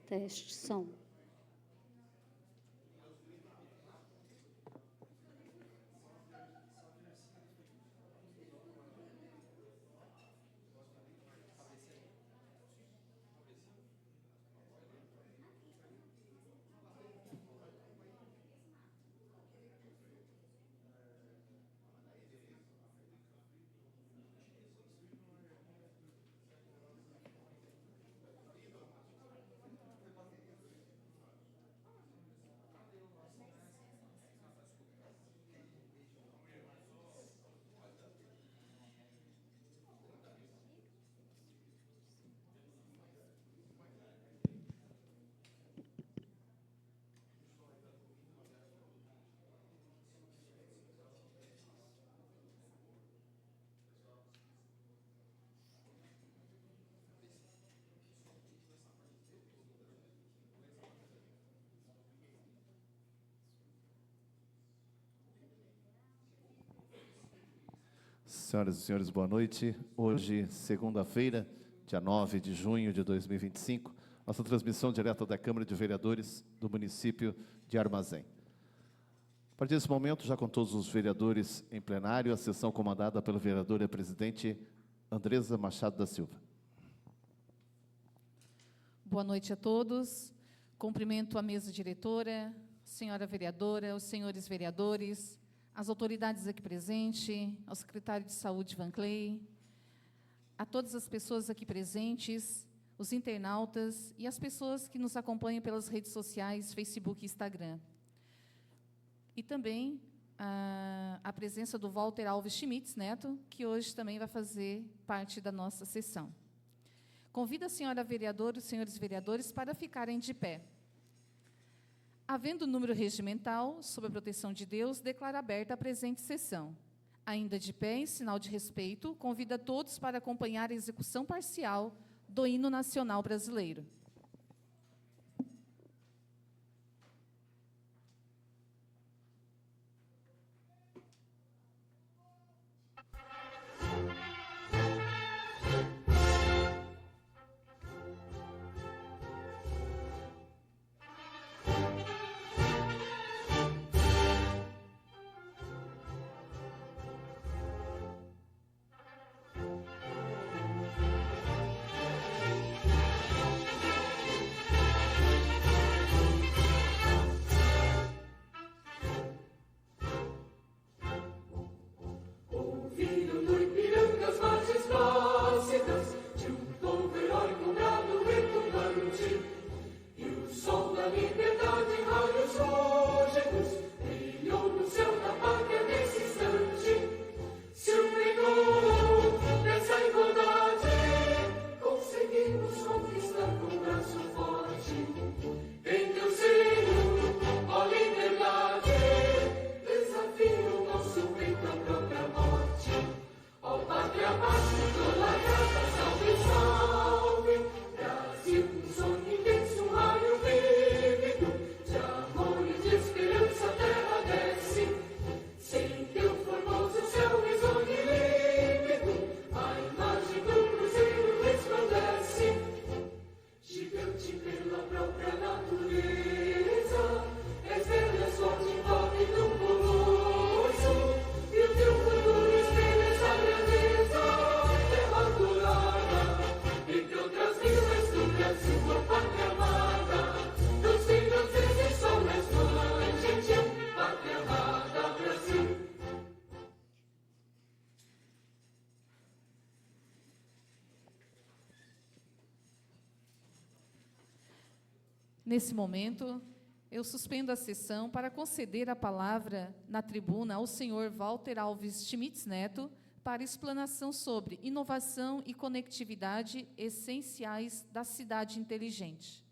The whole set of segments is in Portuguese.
Teste, som. Senhoras e senhores, boa noite. Hoje, segunda-feira, dia 9 de junho de 2025, nossa transmissão direta da Câmara de Vereadores do município de Armazém. A partir desse momento, já com todos os vereadores em plenário, a sessão comandada pelo vereador e presidente Andresa Machado da Silva. Boa noite a todos. Cumprimento a mesa diretora, senhora vereadora, os senhores vereadores, as autoridades aqui presentes, ao secretário de Saúde, Van Clay, a todas as pessoas aqui presentes, os internautas e as pessoas que nos acompanham pelas redes sociais, Facebook e Instagram. E também a presença do Walter Alves Schmitz Neto, que hoje também vai fazer parte da nossa sessão. Convido a senhora vereadora e os senhores vereadores para ficarem de pé. Havendo número regimental, sob a proteção de Deus, declaro aberta a presente sessão. Ainda de pé, em sinal de respeito, convido a todos para acompanhar a execução parcial do hino nacional brasileiro. Nesse momento, eu suspendo a sessão para conceder a palavra na tribuna ao senhor Walter Alves Schmitz Neto para explanação sobre inovação e conectividade essenciais da cidade inteligente.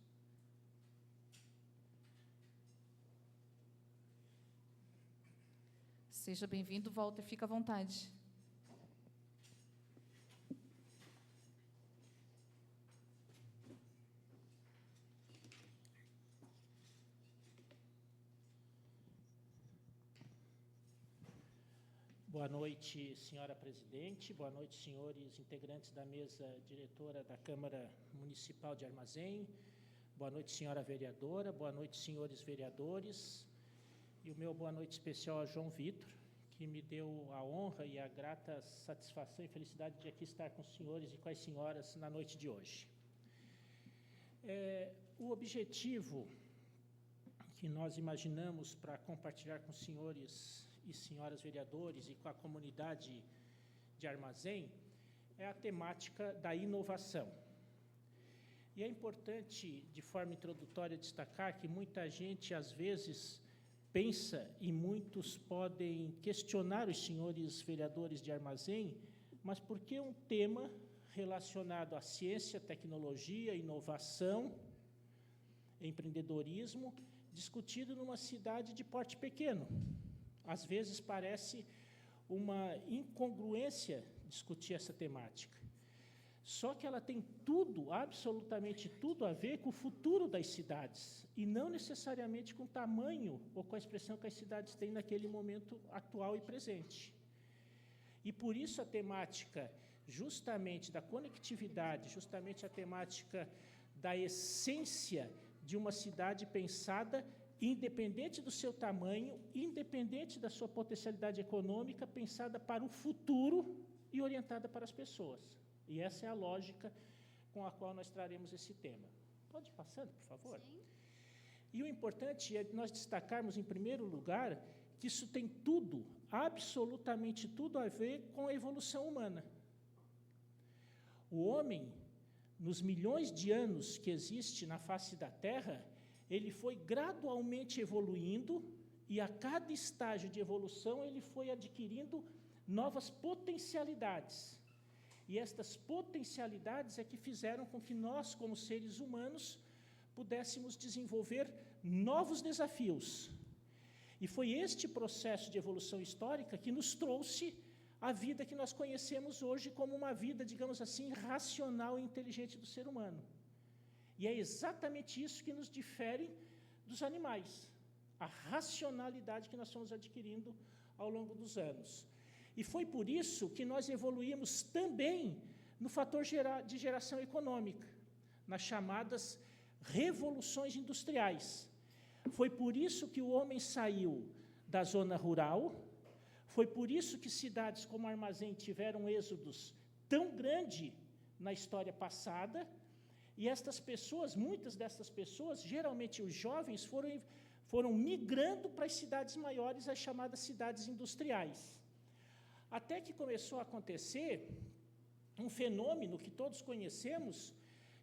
Seja bem-vindo, Walter, fica à vontade. Boa noite, senhora presidente. Boa noite, senhores integrantes da mesa diretora da Câmara Municipal de Armazém. Boa noite, senhora vereadora, boa noite, senhores vereadores, e o meu boa noite especial a João Vitor, que me deu a honra e a grata satisfação e felicidade de aqui estar com os senhores e com as senhoras na noite de hoje. O objetivo que nós imaginamos para compartilhar com os senhores e senhoras vereadores e com a comunidade de Armazém é a temática da inovação. E é importante, de forma introdutória, destacar que muita gente, às vezes, pensa, e muitos podem questionar os senhores vereadores de Armazém, mas por que um tema relacionado à ciência, tecnologia, inovação, empreendedorismo, discutido numa cidade de porte pequeno? Às vezes parece uma incongruência discutir essa temática. Só que ela tem tudo, absolutamente tudo, a ver com o futuro das cidades, e não necessariamente com o tamanho ou com a expressão que as cidades têm naquele momento atual e presente. E por isso a temática justamente da conectividade, justamente a temática da essência de uma cidade pensada, independente do seu tamanho, independente da sua potencialidade econômica, pensada para o futuro e orientada para as pessoas. E essa é a lógica com a qual nós traremos esse tema. Pode ir passando, por favor? Sim. E o importante é nós destacarmos, em primeiro lugar, que isso tem tudo, absolutamente tudo a ver com a evolução humana. O homem, nos milhões de anos que existe na face da Terra, ele foi gradualmente evoluindo e a cada estágio de evolução ele foi adquirindo novas potencialidades. E estas potencialidades é que fizeram com que nós, como seres humanos, pudéssemos desenvolver novos desafios. E foi este processo de evolução histórica que nos trouxe a vida que nós conhecemos hoje como uma vida, digamos assim, racional e inteligente do ser humano. E é exatamente isso que nos difere dos animais, a racionalidade que nós fomos adquirindo ao longo dos anos. E foi por isso que nós evoluímos também no fator de geração econômica, nas chamadas revoluções industriais. Foi por isso que o homem saiu da zona rural, foi por isso que cidades como Armazém tiveram êxodos tão grandes na história passada, e estas pessoas, muitas dessas pessoas, geralmente os jovens, foram migrando para as cidades maiores, as chamadas cidades industriais. Até que começou a acontecer um fenômeno que todos conhecemos,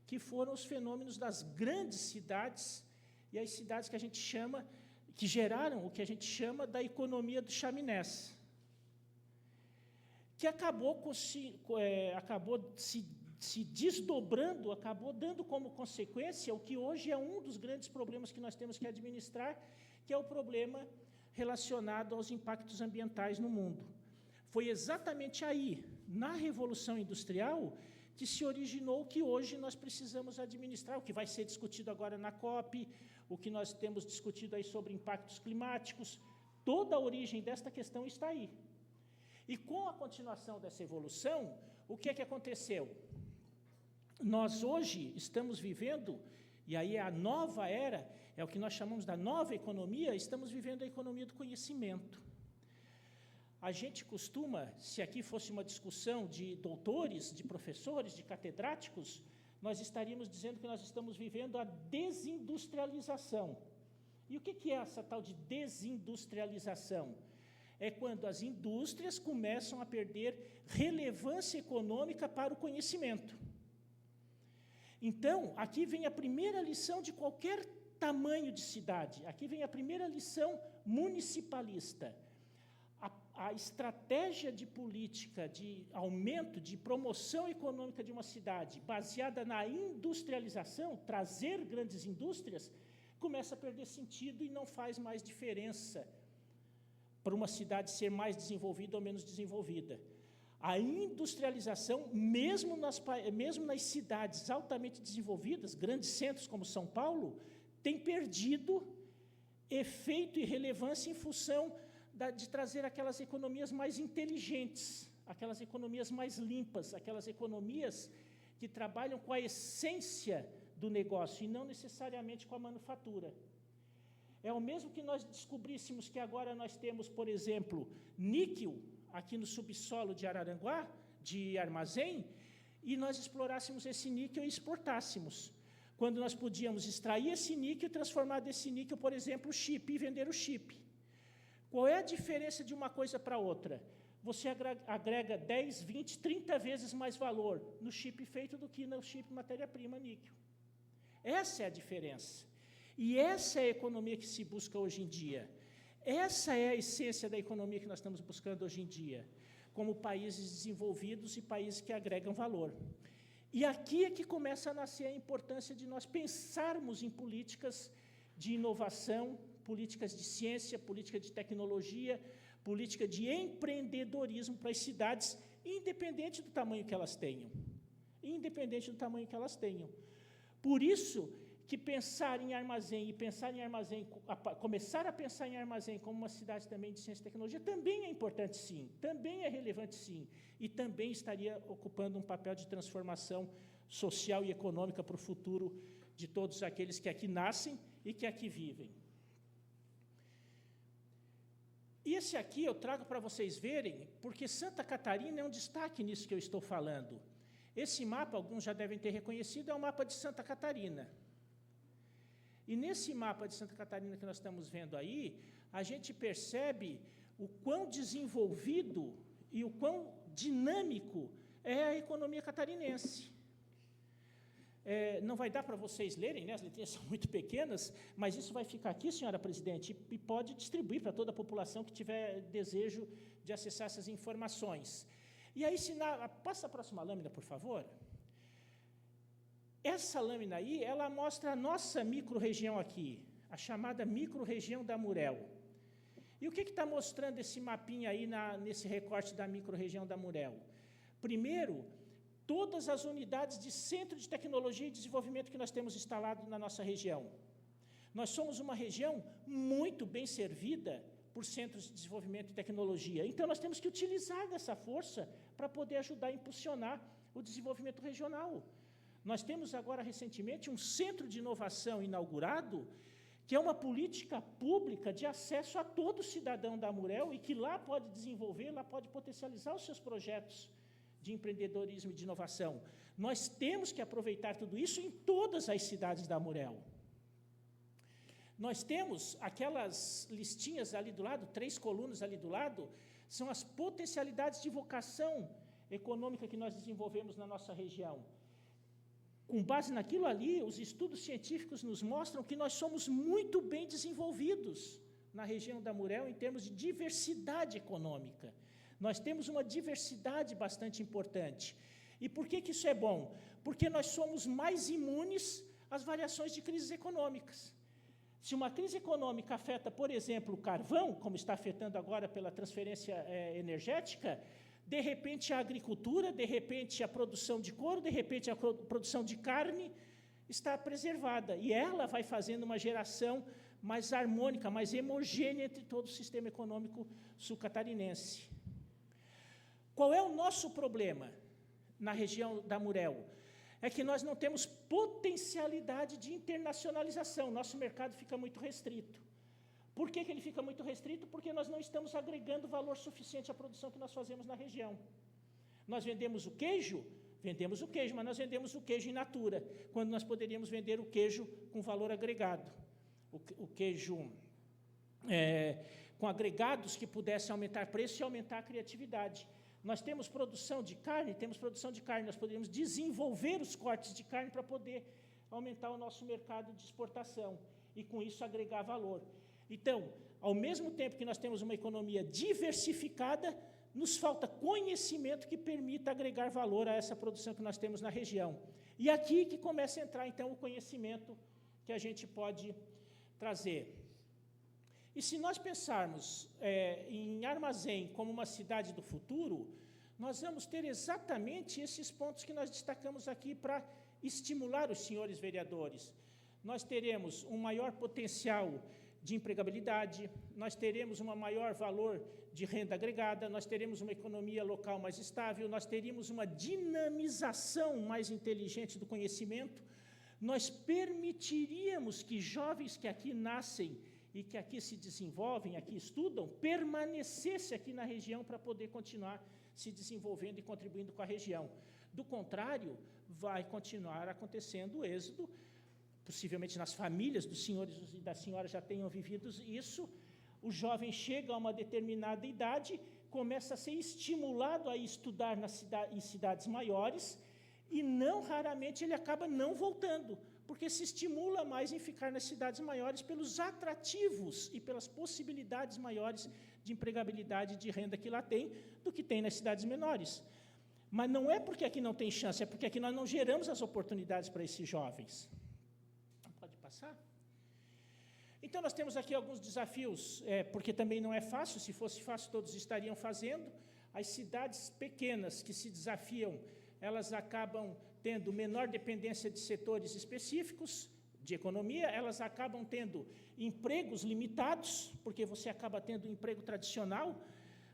que foram os fenômenos das grandes cidades, e as cidades que a gente chama, que geraram o que a gente chama da economia dos chaminés, que acabou se desdobrando, acabou dando como consequência o que hoje é um dos grandes problemas que nós temos que administrar, que é o problema relacionado aos impactos ambientais no mundo. Foi exatamente aí, na Revolução Industrial, que se originou o que hoje nós precisamos administrar, o que vai ser discutido agora na COP, o que nós temos discutido aí sobre impactos climáticos, toda a origem desta questão está aí. E com a continuação dessa evolução, o que é que aconteceu? Nós hoje estamos vivendo, e aí é a nova era, é o que nós chamamos da nova economia, estamos vivendo a economia do conhecimento. A gente costuma, se aqui fosse uma discussão de doutores, de professores, de catedráticos, nós estaríamos dizendo que nós estamos vivendo a desindustrialização. E o que é essa tal de desindustrialização? É quando as indústrias começam a perder relevância econômica para o conhecimento. Então, aqui vem a primeira lição de qualquer tamanho de cidade, aqui vem a primeira lição municipalista. A estratégia de política de aumento, de promoção econômica de uma cidade, baseada na industrialização, trazer grandes indústrias, começa a perder sentido e não faz mais diferença para uma cidade ser mais desenvolvida ou menos desenvolvida. A industrialização, mesmo nas cidades altamente desenvolvidas, grandes centros como São Paulo, tem perdido efeito e relevância em função de trazer aquelas economias mais inteligentes, aquelas economias mais limpas, aquelas economias que trabalham com a essência do negócio, e não necessariamente com a manufatura. É o mesmo que nós descobríssemos que agora nós temos, por exemplo, níquel aqui no subsolo de Araranguá, de Armazém, e nós explorássemos esse níquel e exportássemos. Quando nós podíamos extrair esse níquel e transformar desse níquel, por exemplo, chip, e vender o chip. Qual é a diferença de uma coisa para outra? Você agrega 10, 20, 30 vezes mais valor no chip feito do que no chip matéria-prima níquel. Essa é a diferença. E essa é a economia que se busca hoje em dia. Essa é a essência da economia que nós estamos buscando hoje em dia, como países desenvolvidos e países que agregam valor. E aqui é que começa a nascer a importância de nós pensarmos em políticas de inovação, políticas de ciência, política de tecnologia, política de empreendedorismo para as cidades, independente do tamanho que elas tenham. Independente do tamanho que elas tenham. Por isso que pensar em Armazém começar a pensar em Armazém como uma cidade também de ciência e tecnologia, também é importante sim, também é relevante sim, e também estaria ocupando um papel de transformação social e econômica para o futuro de todos aqueles que aqui nascem e que aqui vivem. E esse aqui eu trago para vocês verem, porque Santa Catarina é um destaque nisso que eu estou falando. Esse mapa, alguns já devem ter reconhecido, é o mapa de Santa Catarina. E nesse mapa de Santa Catarina que nós estamos vendo aí, a gente percebe o quão desenvolvido e o quão dinâmico é a economia catarinense. Não vai dar para vocês lerem, né? As letrinhas são muito pequenas, mas isso vai ficar aqui, senhora presidente, e pode distribuir para toda a população que tiver desejo de acessar essas informações. E aí, passa a próxima lâmina, por favor. Essa lâmina aí, ela mostra a nossa microrregião aqui, a chamada microrregião da Murel. E o que está mostrando esse mapinha aí nesse recorte da microrregião da Murel? Primeiro, todas as unidades de centro de tecnologia e desenvolvimento que nós temos instalado na nossa região. Nós somos uma região muito bem servida por centros de desenvolvimento e tecnologia. Então, nós temos que utilizar dessa força para poder ajudar a impulsionar o desenvolvimento regional. Nós temos agora, recentemente, um centro de inovação inaugurado, que é uma política pública de acesso a todo cidadão da Murel e que lá pode desenvolver, lá pode potencializar os seus projetos de empreendedorismo e de inovação. Nós temos que aproveitar tudo isso em todas as cidades da Murel. Nós temos aquelas listinhas ali do lado, 3 colunas ali do lado, são as potencialidades de vocação econômica que nós desenvolvemos na nossa região. Com base naquilo ali, os estudos científicos nos mostram que nós somos muito bem desenvolvidos na região da Murel em termos de diversidade econômica. Nós temos uma diversidade bastante importante. E por que isso é bom? Porque nós somos mais imunes às variações de crises econômicas. Se uma crise econômica afeta, por exemplo, o carvão, como está afetando agora pela transferência energética, de repente a agricultura, de repente a produção de couro, de repente a produção de carne está preservada. E ela vai fazendo uma geração mais harmônica, mais homogênea entre todo o sistema econômico sul-catarinense. Qual é o nosso problema na região da Murel? É que nós não temos potencialidade de internacionalização, nosso mercado fica muito restrito. Por que ele fica muito restrito? Porque nós não estamos agregando valor suficiente à produção que nós fazemos na região. Nós vendemos o queijo, mas nós vendemos o queijo in natura, quando nós poderíamos vender o queijo com valor agregado. O queijo com agregados que pudessem aumentar preço e aumentar a criatividade. Nós temos produção de carne, nós poderíamos desenvolver os cortes de carne para poder aumentar o nosso mercado de exportação e, com isso, agregar valor. Então, ao mesmo tempo que nós temos uma economia diversificada, nos falta conhecimento que permita agregar valor a essa produção que nós temos na região. E aqui que começa a entrar, então, o conhecimento que a gente pode trazer. E se nós pensarmos em Armazém como uma cidade do futuro, nós vamos ter exatamente esses pontos que nós destacamos aqui para estimular os senhores vereadores. Nós teremos um maior potencial de empregabilidade, nós teremos um maior valor de renda agregada, nós teremos uma economia local mais estável, nós teríamos uma dinamização mais inteligente do conhecimento, nós permitiríamos que jovens que aqui nascem e que aqui se desenvolvem, aqui estudam, permanecessem aqui na região para poder continuar se desenvolvendo e contribuindo com a região. Do contrário, vai continuar acontecendo o êxodo, possivelmente nas famílias dos senhores e das senhoras já tenham vivido isso, o jovem chega a uma determinada idade, começa a ser estimulado a estudar em cidades maiores, e não raramente ele acaba não voltando, porque se estimula mais em ficar nas cidades maiores pelos atrativos e pelas possibilidades maiores de empregabilidade e de renda que lá tem, do que tem nas cidades menores. Mas não é porque aqui não tem chance, é porque aqui nós não geramos as oportunidades para esses jovens. Pode passar? Então, nós temos aqui alguns desafios, porque também não é fácil, se fosse fácil todos estariam fazendo. As cidades pequenas que se desafiam, elas acabam tendo menor dependência de setores específicos de economia, elas acabam tendo empregos limitados, porque você acaba tendo um emprego tradicional.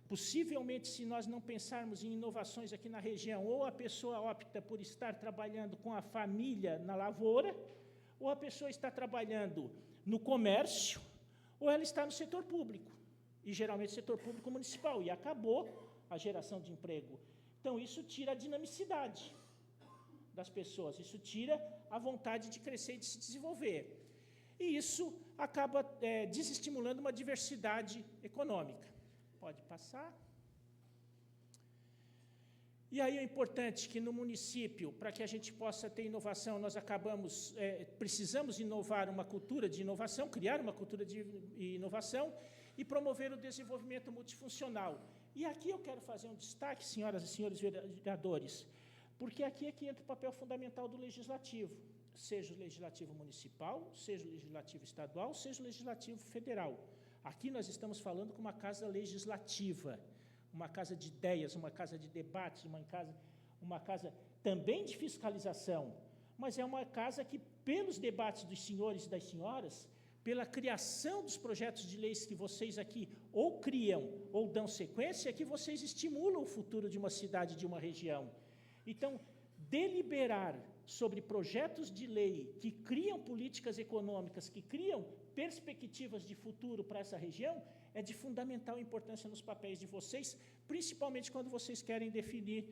Possivelmente, se nós não pensarmos em inovações aqui na região, ou a pessoa opta por estar trabalhando com a família na lavoura, ou a pessoa está trabalhando no comércio, ou ela está no setor público, e geralmente setor público municipal, e acabou a geração de emprego. Então, isso tira a dinamicidade das pessoas, isso tira a vontade de crescer e de se desenvolver. E isso acaba desestimulando uma diversidade econômica. Pode passar. E aí é importante que no município, para que a gente possa ter inovação, nós precisamos inovar uma cultura de inovação, criar uma cultura de inovação e promover o desenvolvimento multifuncional. E aqui eu quero fazer um destaque, senhoras e senhores vereadores, porque aqui é que entra o papel fundamental do legislativo, seja o legislativo municipal, seja o legislativo estadual, seja o legislativo federal. Aqui nós estamos falando com uma casa legislativa, uma casa de ideias, uma casa de debates, uma casa também de fiscalização, mas é uma casa que, pelos debates dos senhores e das senhoras, pela criação dos projetos de leis que vocês aqui ou criam ou dão sequência, é que vocês estimulam o futuro de uma cidade, de uma região. Então, deliberar sobre projetos de lei que criam políticas econômicas, que criam perspectivas de futuro para essa região, é de fundamental importância nos papéis de vocês, principalmente quando vocês querem definir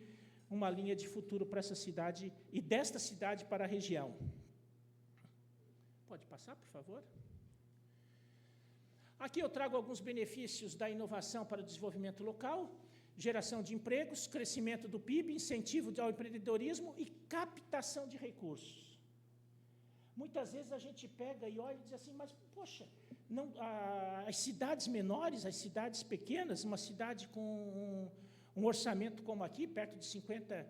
uma linha de futuro para essa cidade e desta cidade para a região. Pode passar, por favor? Aqui eu trago alguns benefícios da inovação para o desenvolvimento local, geração de empregos, crescimento do PIB, incentivo ao empreendedorismo e captação de recursos. Muitas vezes a gente pega e olha e diz assim, mas, poxa, não, as cidades menores, as cidades pequenas, uma cidade com um orçamento como aqui, perto de 50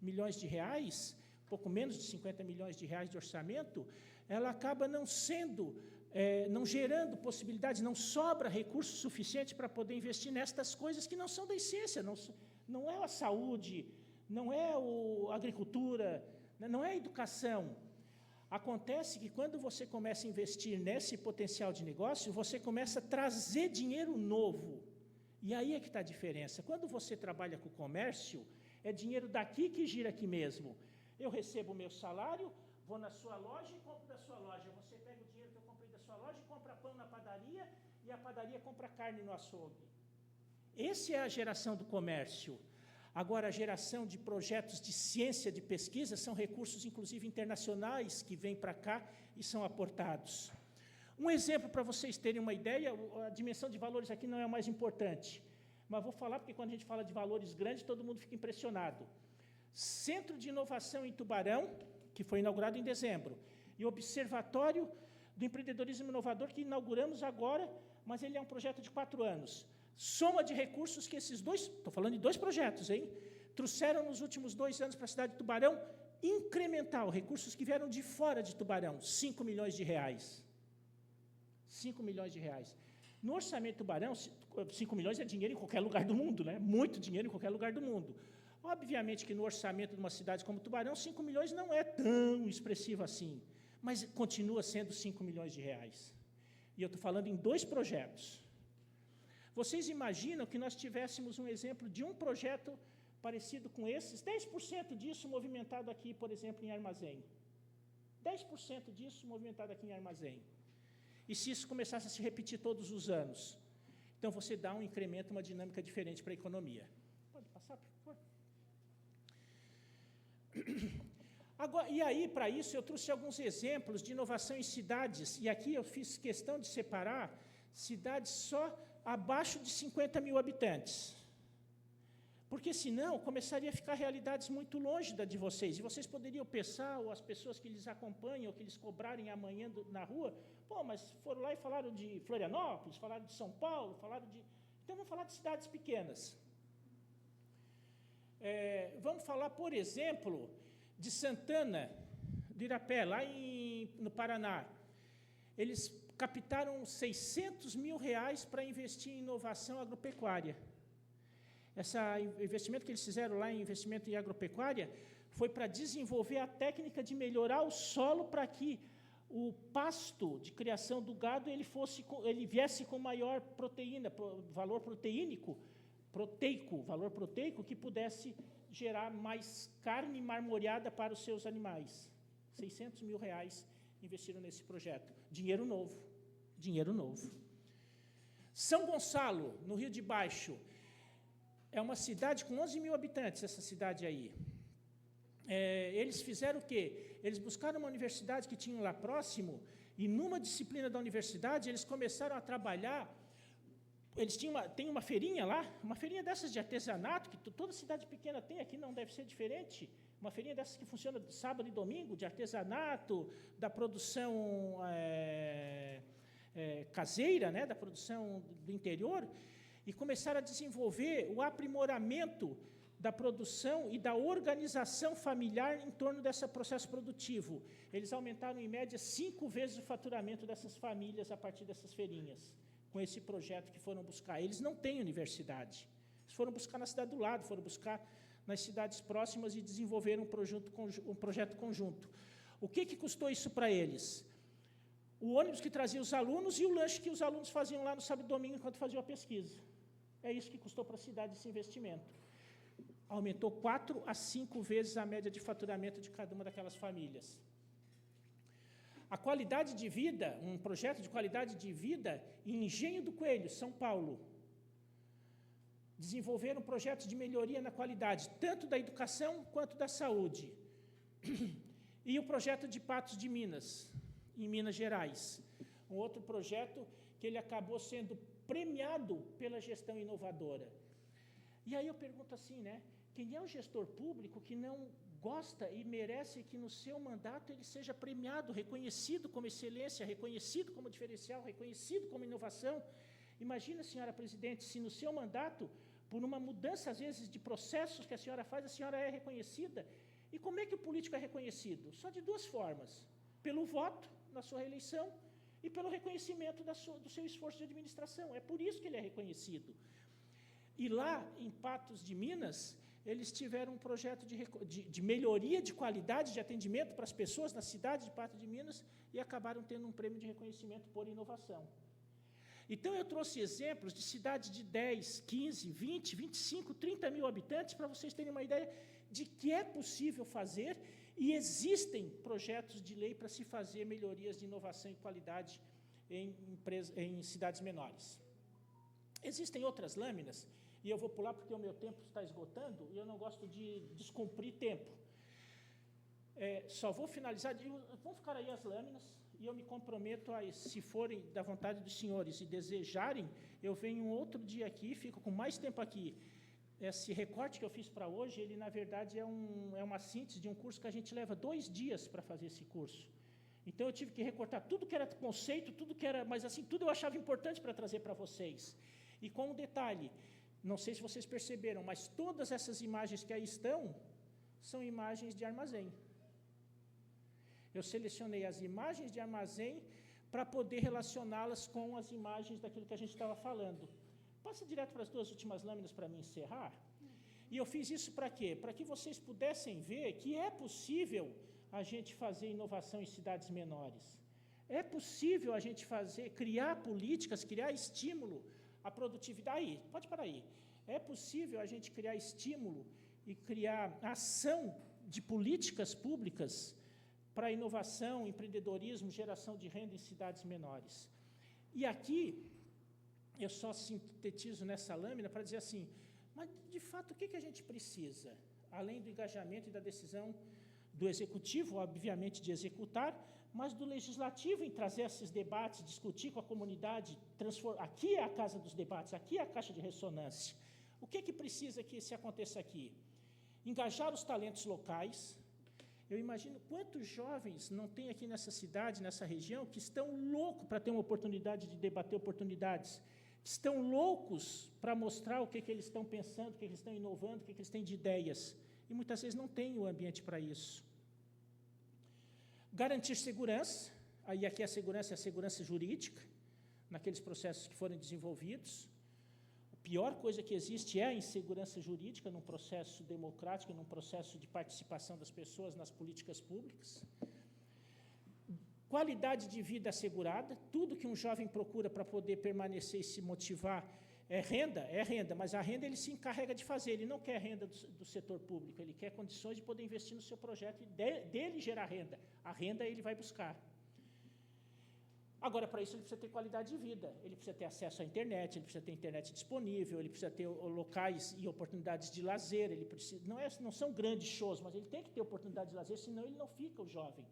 milhões de reais, pouco menos de 50 milhões de reais de orçamento, ela acaba não gerando possibilidades, não sobra recurso suficiente para poder investir nestas coisas que não são da essência, não é a saúde, não é a agricultura, não é a educação. Acontece que quando você começa a investir nesse potencial de negócio, você começa a trazer dinheiro novo. E aí é que está a diferença. Quando você trabalha com o comércio, é dinheiro daqui que gira aqui mesmo. Eu recebo o meu salário, vou na sua loja e compro da sua loja. Você pega o dinheiro que eu comprei da sua loja e compra pão na padaria, e a padaria compra carne no açougue. Essa é a geração do comércio. Agora, a geração de projetos de ciência, de pesquisa, são recursos, inclusive, internacionais, que vêm para cá e são aportados. Um exemplo para vocês terem uma ideia, a dimensão de valores aqui não é a mais importante, mas vou falar porque quando a gente fala de valores grandes, todo mundo fica impressionado. Centro de Inovação em Tubarão, que foi inaugurado em dezembro, e Observatório do Empreendedorismo Inovador, que inauguramos agora, mas ele é um projeto de 4 anos. Soma de recursos que esses dois, estou falando de 2 projetos, trouxeram nos últimos 2 anos para a cidade de Tubarão, incremental, recursos que vieram de fora de Tubarão, 5 milhões de reais. 5 milhões de reais. No orçamento de Tubarão, 5 milhões é dinheiro em qualquer lugar do mundo, né? Muito dinheiro em qualquer lugar do mundo. Obviamente que no orçamento de uma cidade como Tubarão, 5 milhões não é tão expressivo assim, mas continua sendo 5 milhões de reais. E eu estou falando em 2 projetos. Vocês imaginam que nós tivéssemos um exemplo de um projeto parecido com esses, 10% disso movimentado aqui, por exemplo, em Armazém? 10% disso movimentado aqui em Armazém. E se isso começasse a se repetir todos os anos? Então, você dá um incremento, uma dinâmica diferente para a economia. Pode passar, por favor? Agora, e aí, para isso, eu trouxe alguns exemplos de inovação em cidades, e aqui eu fiz questão de separar cidades só abaixo de 50 mil habitantes. Porque, senão, começaria a ficar realidades muito longe da de vocês, e vocês poderiam pensar, ou as pessoas que lhes acompanham, ou que lhes cobrarem amanhã na rua, pô, mas foram lá e falaram de Florianópolis, falaram de São Paulo, falaram de... Então, vamos falar de cidades pequenas. Vamos falar, por exemplo, de Santana, do Irapé, lá no Paraná. Eles captaram R$600 mil para investir em inovação agropecuária. Esse investimento que eles fizeram lá em investimento em agropecuária foi para desenvolver a técnica de melhorar o solo para que o pasto de criação do gado ele viesse com maior proteína, valor proteico, que pudesse gerar mais carne marmoreada para os seus animais. R$600 mil investiram nesse projeto. Dinheiro novo. São Gonçalo, no Rio de Baixo, é uma cidade com 11 mil habitantes, essa cidade aí. Eles fizeram o quê? Eles buscaram uma universidade que tinham lá próximo, e numa disciplina da universidade, eles começaram a trabalhar. Eles têm uma feirinha lá, uma feirinha dessas de artesanato, que toda cidade pequena tem, aqui não deve ser diferente. Uma feirinha dessas que funciona sábado e domingo, de artesanato, da produção caseira, né, da produção do interior, e começaram a desenvolver o aprimoramento da produção e da organização familiar em torno desse processo produtivo. Eles aumentaram, em média, 5 vezes o faturamento dessas famílias a partir dessas feirinhas, com esse projeto que foram buscar. Eles não têm universidade. Eles foram buscar na cidade do lado, foram buscar nas cidades próximas e desenvolveram um projeto conjunto. O que custou isso para eles? O ônibus que trazia os alunos e o lanche que os alunos faziam lá no sábado e domingo enquanto faziam a pesquisa. É isso que custou para a cidade esse investimento. Aumentou 4 a 5 vezes a média de faturamento de cada uma daquelas famílias. A qualidade de vida, um projeto de qualidade de vida em Engenho do Coelho, São Paulo. Desenvolveram projetos de melhoria na qualidade, tanto da educação quanto da saúde. E o projeto de Patos de Minas, em Minas Gerais. Um outro projeto que ele acabou sendo premiado pela gestão inovadora. E aí eu pergunto assim, né? Quem é o gestor público que não gosta e merece que no seu mandato ele seja premiado, reconhecido como excelência, reconhecido como diferencial, reconhecido como inovação? Imagina, senhora presidente, se no seu mandato, por uma mudança, às vezes, de processos que a senhora faz, a senhora é reconhecida. E como é que o político é reconhecido? Só de 2 formas. Pelo voto na sua reeleição e pelo reconhecimento do seu esforço de administração. É por isso que ele é reconhecido. E lá, em Patos de Minas, eles tiveram um projeto de melhoria de qualidade de atendimento para as pessoas na cidade de Patos de Minas e acabaram tendo um prêmio de reconhecimento por inovação. Então, eu trouxe exemplos de cidades de 10, 15, 20, 25, 30 mil habitantes para vocês terem uma ideia de que é possível fazer e existem projetos de lei para se fazer melhorias de inovação e qualidade em cidades menores. Existem outras lâminas, e eu vou pular porque o meu tempo está esgotando, e eu não gosto de descumprir tempo. Só vou finalizar, vão ficar aí as lâminas, e eu me comprometo a, se forem da vontade dos senhores e desejarem, eu venho um outro dia aqui, fico com mais tempo aqui. Esse recorte que eu fiz para hoje, ele, na verdade, é uma síntese de um curso que a gente leva 2 dias para fazer esse curso. Então, eu tive que recortar tudo que era conceito, tudo que era... Mas, assim, tudo eu achava importante para trazer para vocês. E com um detalhe, não sei se vocês perceberam, mas todas essas imagens que aí estão, são imagens de armazém. Eu selecionei as imagens de armazém para poder relacioná-las com as imagens daquilo que a gente estava falando. Passa direto para as 2 últimas lâminas para mim encerrar. E eu fiz isso para quê? Para que vocês pudessem ver que é possível a gente fazer inovação em cidades menores. É possível a gente criar políticas, criar estímulo à produtividade. Aí, pode parar aí. É possível a gente criar estímulo e criar ação de políticas públicas para inovação, empreendedorismo, geração de renda em cidades menores. E aqui, eu só sintetizo nessa lâmina para dizer assim, mas, de fato, o que a gente precisa? Além do engajamento e da decisão do Executivo, obviamente, de executar, mas do Legislativo em trazer esses debates, discutir com a comunidade, aqui é a casa dos debates, aqui é a caixa de ressonância. O que precisa que se aconteça aqui? Engajar os talentos locais. Eu imagino quantos jovens não tem aqui nessa cidade, nessa região, que estão loucos para ter uma oportunidade de debater oportunidades, estão loucos para mostrar o que eles estão pensando, o que eles estão inovando, o que eles têm de ideias. E muitas vezes não tem o ambiente para isso. Garantir segurança, aí aqui a segurança é a segurança jurídica, naqueles processos que forem desenvolvidos. A pior coisa que existe é a insegurança jurídica num processo democrático, num processo de participação das pessoas nas políticas públicas. Qualidade de vida assegurada, tudo que um jovem procura para poder permanecer e se motivar é renda, mas a renda ele se encarrega de fazer, ele não quer renda do setor público, ele quer condições de poder investir no seu projeto e dele gerar renda. A renda ele vai buscar. Agora, para isso, ele precisa ter qualidade de vida, ele precisa ter acesso à internet, ele precisa ter internet disponível, ele precisa ter locais e oportunidades de lazer, ele precisa, não são grandes shows, mas ele tem que ter oportunidade de lazer, senão ele não fica o jovem.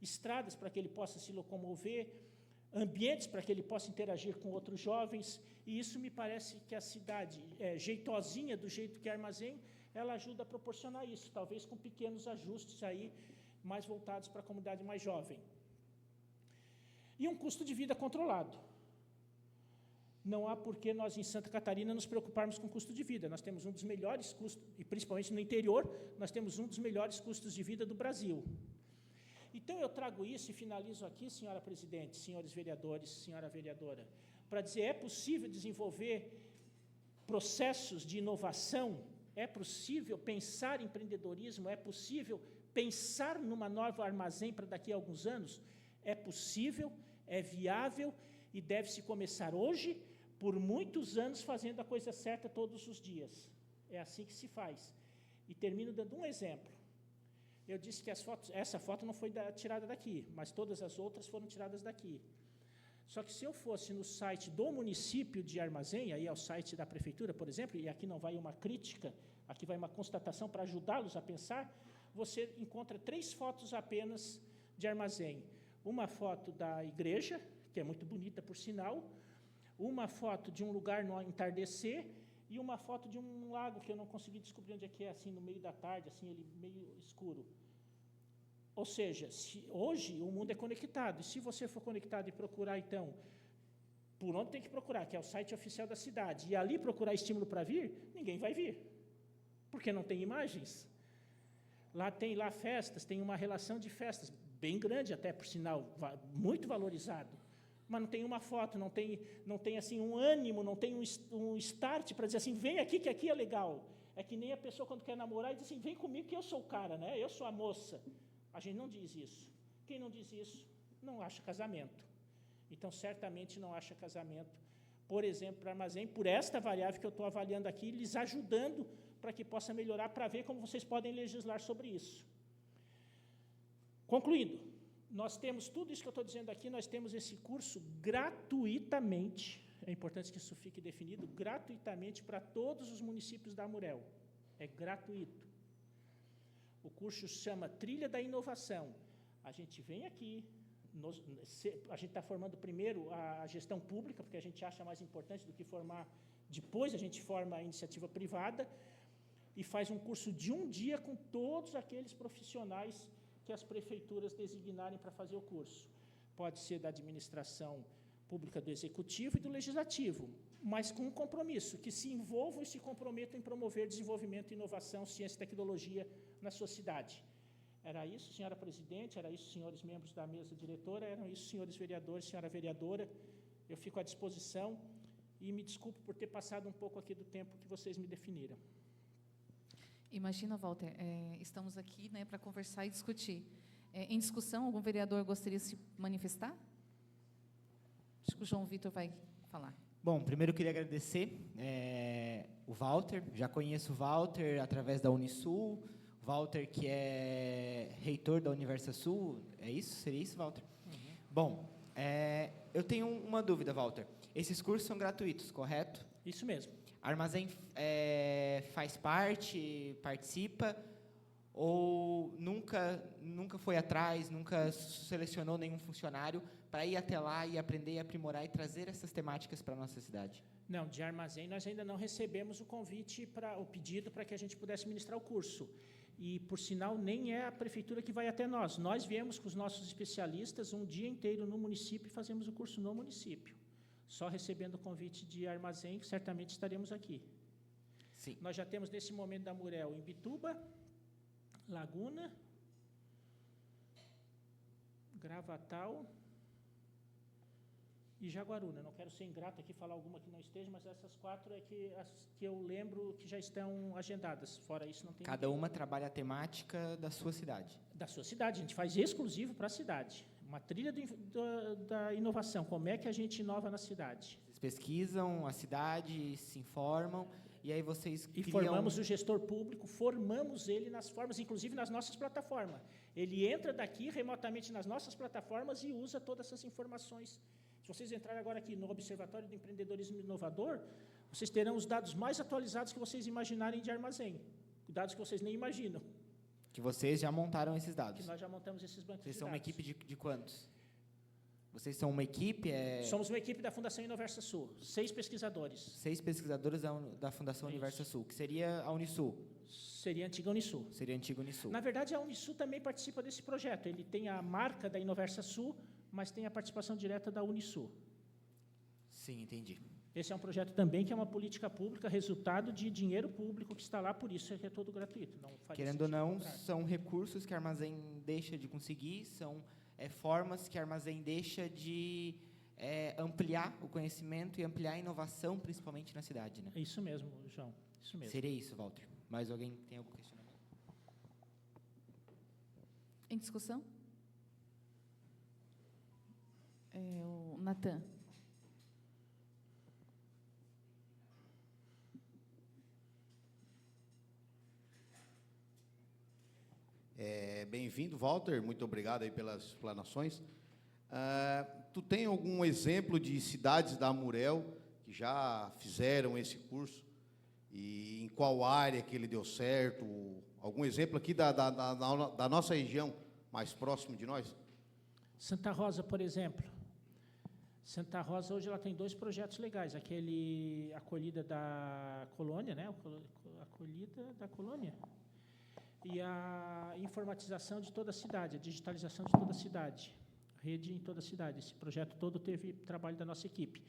Estradas para que ele possa se locomover, ambientes para que ele possa interagir com outros jovens, e isso me parece que a cidade, jeitosinha do jeito que é Armazém, ela ajuda a proporcionar isso, talvez com pequenos ajustes aí, mais voltados para a comunidade mais jovem. E um custo de vida controlado. Não há por que nós, em Santa Catarina, nos preocuparmos com custo de vida. Nós temos um dos melhores custos, e principalmente no interior, nós temos um dos melhores custos de vida do Brasil. Então, eu trago isso e finalizo aqui, senhora presidente, senhores vereadores, senhora vereadora, para dizer, é possível desenvolver processos de inovação, é possível pensar em empreendedorismo, é possível pensar numa nova Armazém para daqui a alguns anos, é possível, é viável e deve-se começar hoje, por muitos anos, fazendo a coisa certa todos os dias. É assim que se faz. E termino dando um exemplo. Eu disse que essa foto não foi tirada daqui, mas todas as outras foram tiradas daqui. Só que se eu fosse no site do município de Armazém, aí é o site da prefeitura, por exemplo, e aqui não vai uma crítica, aqui vai uma constatação para ajudá-los a pensar, você encontra 3 fotos apenas de Armazém. Uma foto da igreja, que é muito bonita por sinal, uma foto de um lugar no entardecer e uma foto de um lago que eu não consegui descobrir onde é que é, assim, no meio da tarde, assim, ele meio escuro. Ou seja, hoje o mundo é conectado, e se você for conectado e procurar, então, por onde tem que procurar, que é o site oficial da cidade, e ali procurar estímulo para vir, ninguém vai vir, porque não tem imagens. Lá tem festas, tem uma relação de festas, bem grande até, por sinal, muito valorizado, mas não tem uma foto, não tem assim, um ânimo, não tem um start para dizer assim, vem aqui que aqui é legal. É que nem a pessoa quando quer namorar e diz assim, vem comigo que eu sou o cara, né? Eu sou a moça. A gente não diz isso. Quem não diz isso, não acha casamento. Então, certamente não acha casamento, por exemplo, para Armazém, por esta variável que eu estou avaliando aqui, lhes ajudando para que possa melhorar, para ver como vocês podem legislar sobre isso. Concluindo, nós temos tudo isso que eu estou dizendo aqui, nós temos esse curso gratuitamente, é importante que isso fique definido, gratuitamente para todos os municípios da Amurel. É gratuito. O curso chama Trilha da Inovação. A gente vem aqui, a gente está formando primeiro a gestão pública, porque a gente acha mais importante do que formar, depois a gente forma a iniciativa privada, e faz um curso de um dia com todos aqueles profissionais que as prefeituras designarem para fazer o curso. Pode ser da administração pública do Executivo e do Legislativo, mas com um compromisso, que se envolvam e se comprometam em promover desenvolvimento, inovação, ciência e tecnologia na sua cidade. Era isso, senhora presidente, era isso, senhores membros da mesa diretora, eram isso, senhores vereadores, senhora vereadora. Eu fico à disposição e me desculpo por ter passado um pouco aqui do tempo que vocês me definiram. Imagina, Walter, estamos aqui, né, para conversar e discutir. Em discussão, algum vereador gostaria de se manifestar? Acho que o João Vitor vai falar. Bom, primeiro eu queria agradecer o Walter, já conheço o Walter através da Unisul. Walter, que é reitor da Universasul, é isso? Seria isso, Walter? Bom, eu tenho uma dúvida, Walter. Esses cursos são gratuitos, correto? Isso mesmo. Armazém faz parte, participa, ou nunca foi atrás, nunca selecionou nenhum funcionário para ir até lá e aprender, aprimorar e trazer essas temáticas para a nossa cidade? Não, de armazém nós ainda não recebemos o convite, o pedido para que a gente pudesse ministrar o curso. E, por sinal, nem é a prefeitura que vai até nós. Nós viemos com os nossos especialistas um dia inteiro no município e fazemos o curso no município. Só recebendo o convite de armazém, certamente estaremos aqui. Sim. Nós já temos, nesse momento, da Murel, Imbituba, Laguna, Gravatal e Jaguaruna. Não quero ser ingrato aqui, falar alguma que não esteja, mas essas 4 as que eu lembro que já estão agendadas. Fora isso, não tem Cada uma trabalha a temática da sua cidade. Da sua cidade. A gente faz exclusivo para a cidade. Uma trilha da inovação. Como é que a gente inova na cidade? Vocês pesquisam a cidade, se informam, e aí vocês E formamos o gestor público, formamos ele nas formas, inclusive nas nossas plataformas. Ele entra daqui remotamente nas nossas plataformas e usa todas essas informações. Se vocês entrarem agora aqui no Observatório do Empreendedorismo Inovador, vocês terão os dados mais atualizados que vocês imaginarem de armazém. Dados que vocês nem imaginam. Que vocês já montaram esses dados. Que nós já montamos esses bancos Vocês de são uma dados. equipe de quantos? Vocês são uma equipe? Somos uma equipe da Fundação Universa Sul, 6 pesquisadores. 6 pesquisadores da Fundação Isso. Universa Sul, que seria a Unisul. Seria a antiga Unisul. Seria a antiga Unisul. Na verdade, a Unisul também participa desse projeto. Ele tem a marca da Universa Sul, mas tem a participação direta da Unisul. Sim, entendi. Esse é um projeto também que é uma política pública, resultado de dinheiro público que está lá, por isso é que é todo gratuito. Não faria Querendo ou sentido não, contrário. são recursos que a Armazém deixa de conseguir, são formas que a Armazém deixa de ampliar o conhecimento e ampliar a inovação, principalmente na cidade, né? É isso mesmo, João. Isso mesmo. Seria isso, Walter. Mais alguém tem algum questionamento? Em discussão? O Natan. Bem-vindo, Walter. Muito obrigado aí pelas explanações. Tu tem algum exemplo de cidades da Amurel que já fizeram esse curso? E em qual área que ele deu certo? Algum exemplo aqui da nossa região, mais próximo de nós? Santa Rosa, por exemplo. Santa Rosa, hoje, ela tem 2 projetos legais. Aquele Acolhida da Colônia, né? Acolhida da Colônia. E a informatização de toda a cidade, a digitalização de toda a cidade, rede em toda a cidade. Esse projeto todo teve trabalho da nossa equipe.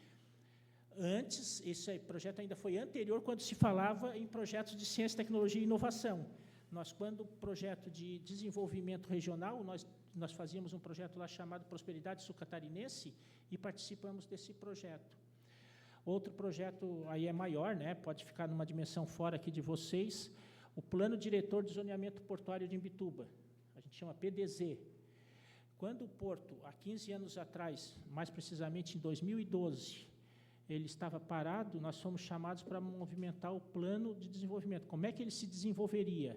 Antes, esse projeto ainda foi anterior, quando se falava em projetos de ciência, tecnologia e inovação. Quando o projeto de desenvolvimento regional, nós fazíamos um projeto lá chamado Prosperidade Sul-Catarinense e participamos desse projeto. Outro projeto aí é maior, né? Pode ficar numa dimensão fora aqui de vocês, o Plano Diretor de Zoneamento Portuário de Imbituba, a gente chama PDZ. Quando o Porto, há 15 anos atrás, mais precisamente em 2012, ele estava parado, nós fomos chamados para movimentar o plano de desenvolvimento. Como é que ele se desenvolveria?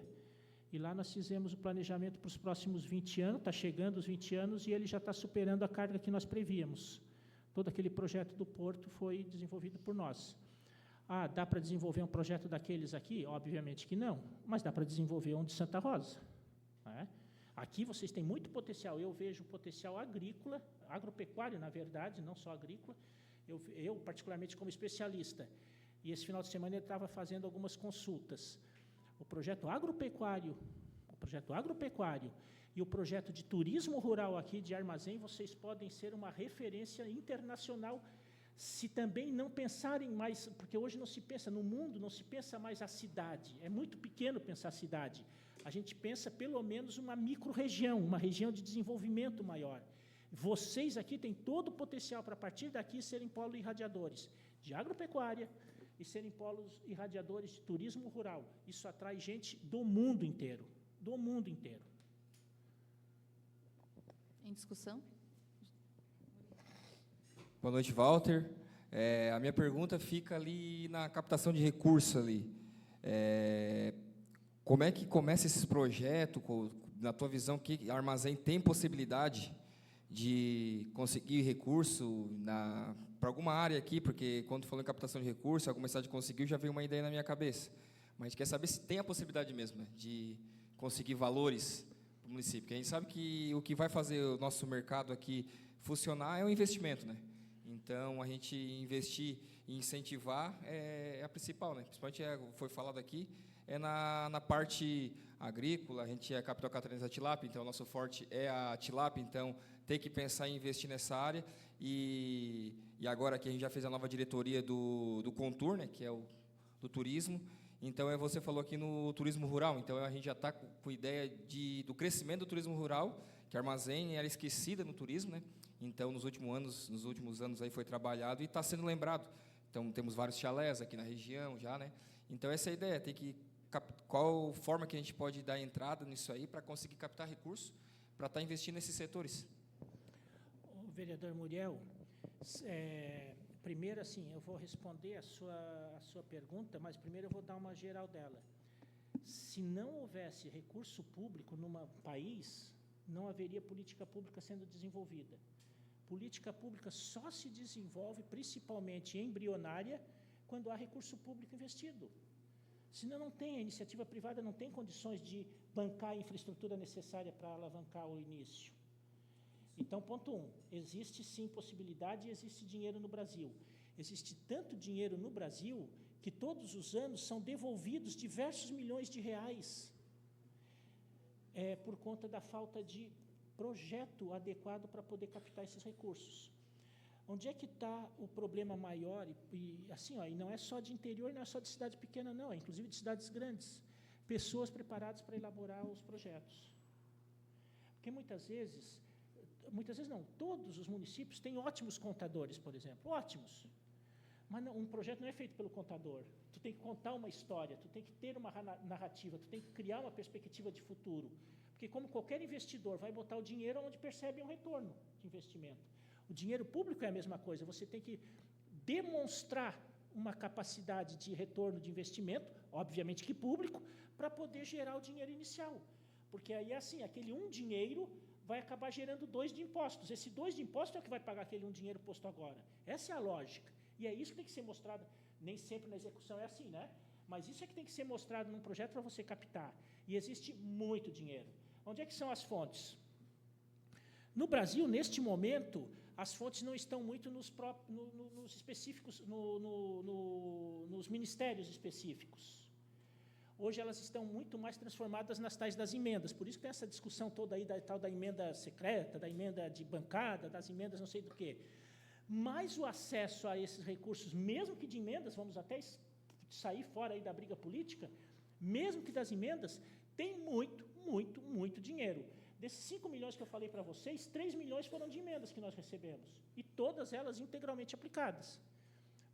E lá nós fizemos o planejamento para os próximos 20 anos, está chegando os 20 anos, e ele já está superando a carga que nós prevíamos. Todo aquele projeto do Porto foi desenvolvido por nós. Dá para desenvolver um projeto daqueles aqui? Obviamente que não, mas dá para desenvolver um de Santa Rosa. Né? Aqui vocês têm muito potencial, eu vejo potencial agrícola, agropecuário, na verdade, não só agrícola, eu particularmente como especialista, e esse final de semana eu estava fazendo algumas consultas. O projeto agropecuário e o projeto de turismo rural aqui de Armazém, vocês podem ser uma referência internacional, se também não pensarem mais, porque hoje não se pensa, no mundo não se pensa mais a cidade, é muito pequeno pensar a cidade, a gente pensa pelo menos uma micro-região, uma região de desenvolvimento maior. Vocês aqui têm todo o potencial para, a partir daqui, serem polos irradiadores de agropecuária e serem polos irradiadores de turismo rural. Isso atrai gente do mundo inteiro, do mundo inteiro. Em discussão? Boa noite, Walter. A minha pergunta fica ali na captação de recursos ali. como é que começa esses projetos? Na tua visão, que armazém tem possibilidade de conseguir recurso para alguma área aqui? Porque quando tu falou em captação de recursos, alguma cidade conseguiu, já veio uma ideia na minha cabeça. Mas a gente quer saber se tem a possibilidade mesmo, né, de conseguir valores para o município. Porque a gente sabe que o que vai fazer o nosso mercado aqui funcionar é o investimento, né? Então, a gente investir e incentivar é a principal, né? Principalmente, foi falado aqui, na parte agrícola. A gente é a capital catarinense da tilápia, então o nosso forte é a tilápia, então tem que pensar em investir nessa área. E agora que a gente já fez a nova diretoria do Contour, né, que é o do turismo, então você falou aqui no turismo rural, então a gente já está com ideia do crescimento do turismo rural, que a Armazém era esquecida no turismo, né? Então nos últimos anos aí foi trabalhado e está sendo lembrado. Então temos vários chalés aqui na região já, né? Então essa é a ideia, qual forma que a gente pode dar entrada nisso aí para conseguir captar recursos para estar investindo nesses setores. O vereador Muriel, primeiro, assim, eu vou responder a sua pergunta, mas primeiro eu vou dar uma geral dela. Se não houvesse recurso público num país, não haveria política pública sendo desenvolvida. Política pública só se desenvolve, principalmente embrionária, quando há recurso público investido. Senão não tem, a iniciativa privada não tem condições de bancar a infraestrutura necessária para alavancar o início. Então, ponto 1, existe sim possibilidade e existe dinheiro no Brasil. Existe tanto dinheiro no Brasil que todos os anos são devolvidos diversos milhões de reais por conta da falta de projeto adequado para poder captar esses recursos. Onde é que está o problema maior? E não é só de interior, não é só de cidade pequena, não, é inclusive de cidades grandes. Pessoas preparadas para elaborar os projetos. Porque muitas vezes não, todos os municípios têm ótimos contadores, por exemplo, ótimos. Mas não, um projeto não é feito pelo contador. Tu tem que contar uma história, tu tem que ter uma narrativa, tu tem que criar uma perspectiva de futuro. Porque como qualquer investidor vai botar o dinheiro onde percebe um retorno de investimento. O dinheiro público é a mesma coisa, você tem que demonstrar uma capacidade de retorno de investimento, obviamente que público, para poder gerar o dinheiro inicial. Porque aí, assim, aquele dinheiro vai acabar gerando 2 de impostos. Esse 2 de impostos é o que vai pagar aquele dinheiro posto agora. Essa é a lógica. E é isso que tem que ser mostrado. Nem sempre na execução é assim, né? Mas isso é que tem que ser mostrado num projeto para você captar. E existe muito dinheiro. Onde é que são as fontes? No Brasil, neste momento, as fontes não estão muito nos específicos, nos ministérios específicos. Hoje elas estão muito mais transformadas nas tais das emendas, por isso que tem essa discussão toda aí da tal da emenda secreta, da emenda de bancada, das emendas não sei do quê. Mas o acesso a esses recursos, mesmo que de emendas, vamos até sair fora aí da briga política, mesmo que das emendas, tem muito dinheiro. Desses 5 milhões que eu falei para vocês, 3 milhões foram de emendas que nós recebemos, e todas elas integralmente aplicadas.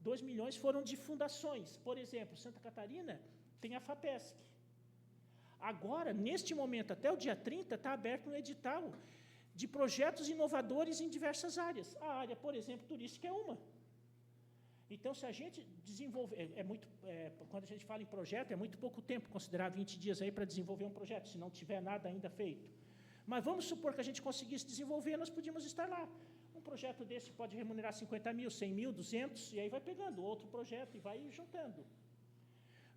2 milhões foram de fundações. Por exemplo, Santa Catarina tem a FAPESC. Agora, neste momento, até o dia 30, está aberto um edital de projetos inovadores em diversas áreas. A área, por exemplo, turística é uma. Então, se a gente desenvolver... quando a gente fala em projeto, é muito pouco tempo, considerar 20 dias aí para desenvolver um projeto, se não tiver nada ainda feito. Mas vamos supor que a gente conseguisse desenvolver, nós podíamos estar lá. Um projeto desse pode remunerar 50 mil, 100 mil, 200, e aí vai pegando outro projeto e vai juntando.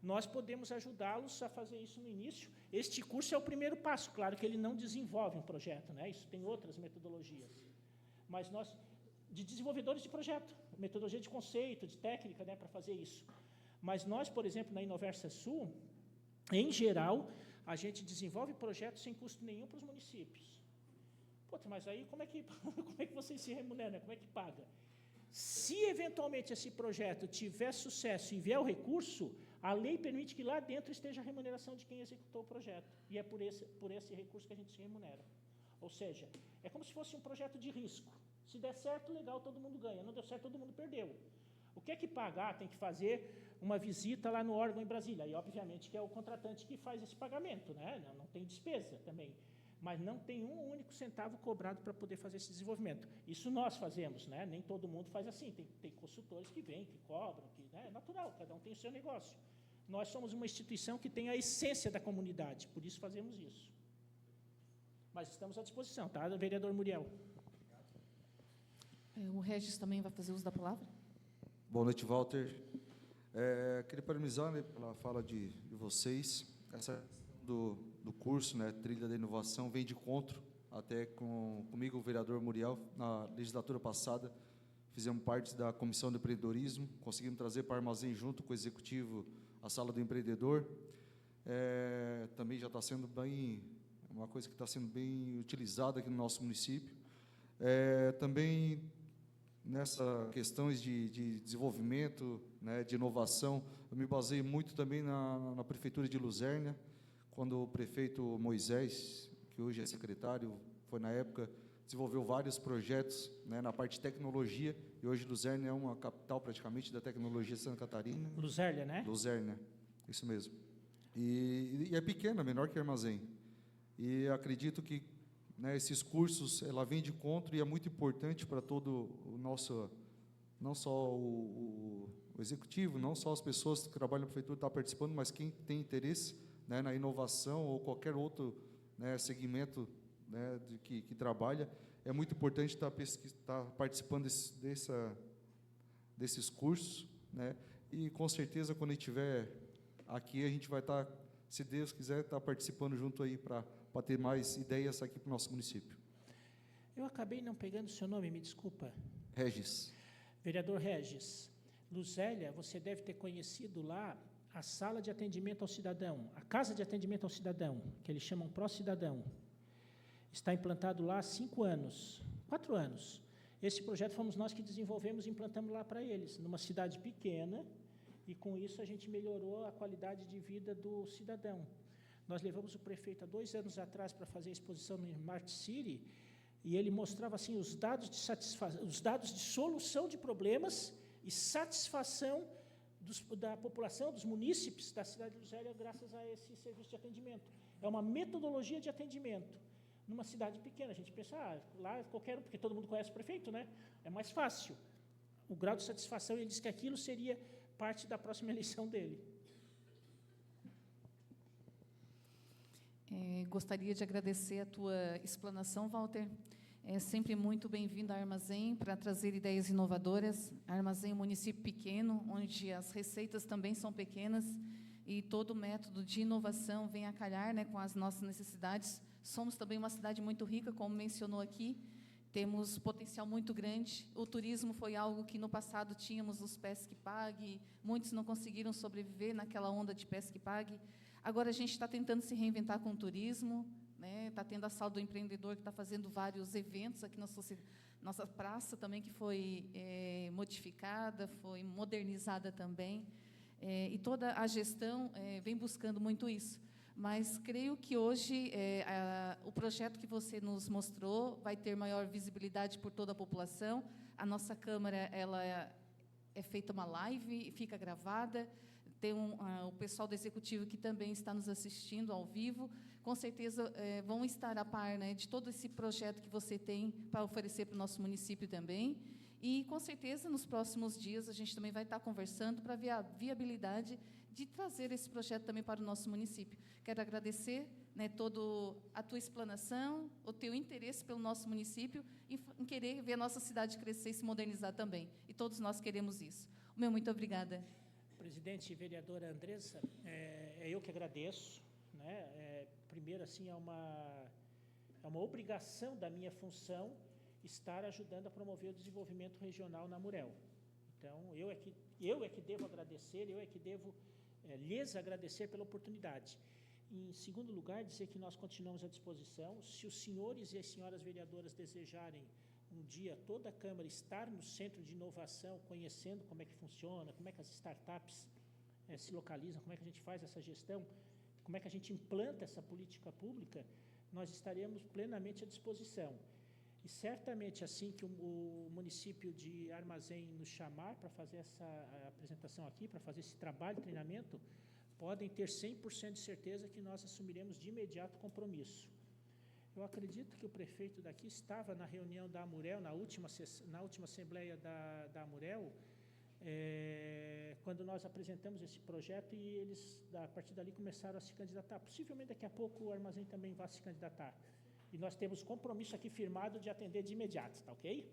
Nós podemos ajudá-los a fazer isso no início. Este curso é o primeiro passo. Claro que ele não desenvolve um projeto, né? Isso tem outras metodologias. Mas nós, de desenvolvedores de projeto, metodologia de conceito, de técnica, né, para fazer isso. Mas nós, por exemplo, na Inoversa Sul, em geral, a gente desenvolve projetos sem custo nenhum para os municípios. Puta, mas aí como é que vocês se remuneram? Como é que paga? Se eventualmente esse projeto tiver sucesso e vier o recurso, a lei permite que lá dentro esteja a remuneração de quem executou o projeto. E é por esse recurso que a gente se remunera. Ou seja, é como se fosse um projeto de risco. Se der certo, legal, todo mundo ganha. Não deu certo, todo mundo perdeu. O que é que pagar? Tem que fazer uma visita lá no órgão em Brasília. E, obviamente, que é o contratante que faz esse pagamento, né? Não tem despesa também. Mas não tem um único centavo cobrado para poder fazer esse desenvolvimento. Isso nós fazemos, né? Nem todo mundo faz assim. Tem consultores que vêm, que cobram, né? É natural, cada um tem o seu negócio. Nós somos uma instituição que tem a essência da comunidade, por isso fazemos isso. Mas estamos à disposição, tá, vereador Muriel? O Regis também vai fazer uso da palavra? Boa noite, Walter. Queria parabenizar, né, pela fala de vocês. Essa do curso, né, Trilha da Inovação, vem de encontro até comigo, o vereador Muriel, na legislatura passada. Fizemos parte da Comissão de Empreendedorismo, conseguimos trazer para o Armazém, junto com o Executivo, a Sala do Empreendedor. Também já está sendo uma coisa que está sendo bem utilizada aqui no nosso município. Também nessas questões de desenvolvimento, né, de inovação, eu me baseei muito também na Prefeitura de Luzerna, quando o prefeito Moisés, que hoje é secretário, foi na época, desenvolveu vários projetos, né, na parte de tecnologia, e hoje Luzerna é uma capital praticamente da tecnologia de Santa Catarina. Luzerna, né? Luzerna, isso mesmo. E é pequena, menor que Armazém. E acredito que, né, esses cursos, ela vem de encontro e é muito importante para todo o nosso, não só o executivo, não só as pessoas que trabalham na prefeitura estão participando, mas quem tem interesse, né, na inovação ou qualquer outro, né, segmento, né, que trabalha, é muito importante estar participando desses cursos, né, e com certeza quando a gente estiver aqui, a gente vai estar, se Deus quiser, estar participando junto aí para ter mais ideias aqui para o nosso município. Eu acabei não pegando o seu nome, me desculpa. Regis. Vereador Regis, Luzélia, você deve ter conhecido lá a sala de atendimento ao cidadão, a casa de atendimento ao cidadão, que eles chamam Pró-Cidadão. Está implantado lá há 4 anos. Esse projeto fomos nós que desenvolvemos e implantamos lá para eles, numa cidade pequena, e com isso a gente melhorou a qualidade de vida do cidadão. Nós levamos o prefeito há 2 anos atrás para fazer a exposição no Smart City, e ele mostrava assim os dados de solução de problemas e satisfação da população, dos munícipes da cidade de Luzélia, graças a esse serviço de atendimento. É uma metodologia de atendimento. Numa cidade pequena, a gente pensa, lá qualquer um, porque todo mundo conhece o prefeito, né? É mais fácil. O grau de satisfação, ele disse que aquilo seria parte da próxima eleição dele. Gostaria de agradecer a tua explanação, Walter. É sempre muito bem-vindo a Armazém para trazer ideias inovadoras. Armazém é um município pequeno, onde as receitas também são pequenas e todo método de inovação vem a calhar, né, com as nossas necessidades. Somos também uma cidade muito rica, como mencionou aqui, temos potencial muito grande. O turismo foi algo que no passado tínhamos os Pesque Pague, muitos não conseguiram sobreviver naquela onda de Pesque Pague. Agora a gente está tentando se reinventar com o turismo, né? Está tendo a Sala do Empreendedor, que está fazendo vários eventos aqui na nossa praça também, que foi modificada, foi modernizada também, e toda a gestão vem buscando muito isso. Mas creio que hoje o projeto que você nos mostrou vai ter maior visibilidade por toda a população. A nossa Câmara ela é feita uma live, fica gravada, tem o pessoal do Executivo que também está nos assistindo ao vivo, com certeza vão estar a par, né, de todo esse projeto que você tem para oferecer para o nosso município também. E, com certeza, nos próximos dias, a gente também vai estar conversando para ver a viabilidade de trazer esse projeto também para o nosso município. Quero agradecer, né, toda a tua explanação, o teu interesse pelo nosso município e em querer ver a nossa cidade crescer e se modernizar também. E todos nós queremos isso. Muito obrigada. Presidente e vereadora Andressa, eu que agradeço, né? Primeiro, assim, é uma obrigação da minha função estar ajudando a promover o desenvolvimento regional na Murel. Então, eu é que devo agradecer, eu é que devo lhes agradecer pela oportunidade. Em segundo lugar, dizer que nós continuamos à disposição. Se os senhores e as senhoras vereadoras desejarem um dia toda a Câmara estar no Centro de Inovação, conhecendo como é que funciona, como é que as startups se localizam, como é que a gente faz essa gestão, como é que a gente implanta essa política pública, nós estaremos plenamente à disposição. E certamente, assim que o município de Armazém nos chamar para fazer essa apresentação aqui, para fazer esse trabalho de treinamento, podem ter 100% de certeza que nós assumiremos de imediato compromisso. Eu acredito que o prefeito daqui estava na reunião da Amurel, na última assembleia da Amurel, quando nós apresentamos esse projeto e eles, a partir dali, começaram a se candidatar. Possivelmente, daqui a pouco, o armazém também vai se candidatar. E nós temos compromisso aqui firmado de atender de imediato, tá ok?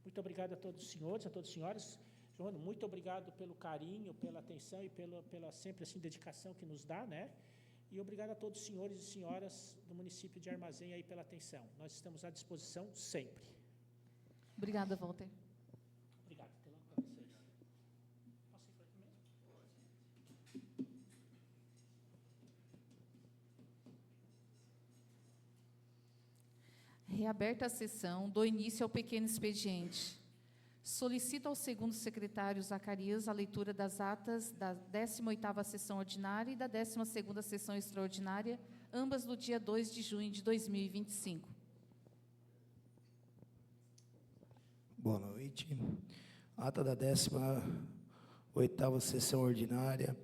Muito obrigado a todos os senhores, a todas as senhoras. João, muito obrigado pelo carinho, pela atenção e pela sempre assim, dedicação que nos dá, né? E obrigado a todos os senhores e senhoras do município de Armazém aí pela atenção. Nós estamos à disposição sempre. Obrigada, Walter. Obrigado. Até logo para vocês. Posso ir por aqui mesmo? Reaberta a sessão, dou início ao pequeno expediente. Solicito ao segundo secretário Zacarias a leitura das atas da 18ª sessão ordinária e da 12ª sessão extraordinária, ambas do dia 2 de junho de 2025. Boa noite. Ata da 18ª sessão ordinária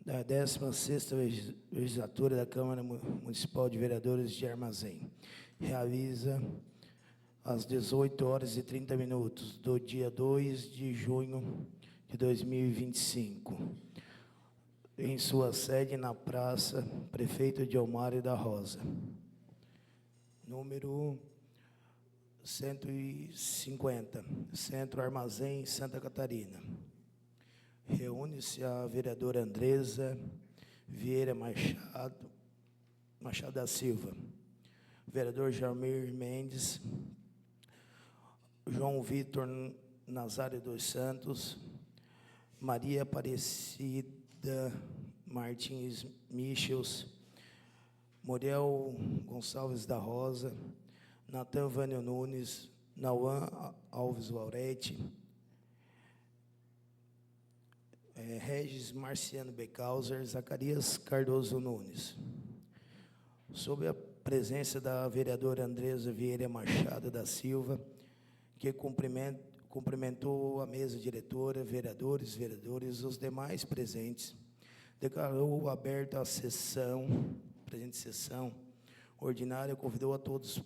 da 16ª legislatura da Câmara Municipal de Vereadores de Armazém. Realiza às 18h30 do dia 2 de junho de 2025, em sua sede na Praça Prefeito Diomário da Rosa, número 150, Centro Armazém, Santa Catarina. Reúne-se a vereadora Andresa Vieira Machado da Silva, vereador Jamir Mendes, João Vitor Nazário dos Santos, Maria Aparecida Martins Michels, Muriel Gonçalves da Rosa, Natan Vânio Nunes, Nauan Alves Laurete, Regis Marciano Becauser, Zacarias Cardoso Nunes. Sob a presença da vereadora Andresa Vieira Machado da Silva, que cumprimentou a mesa diretora, vereadores, os demais presentes, declarou aberta a presente sessão ordinária, convidou a todos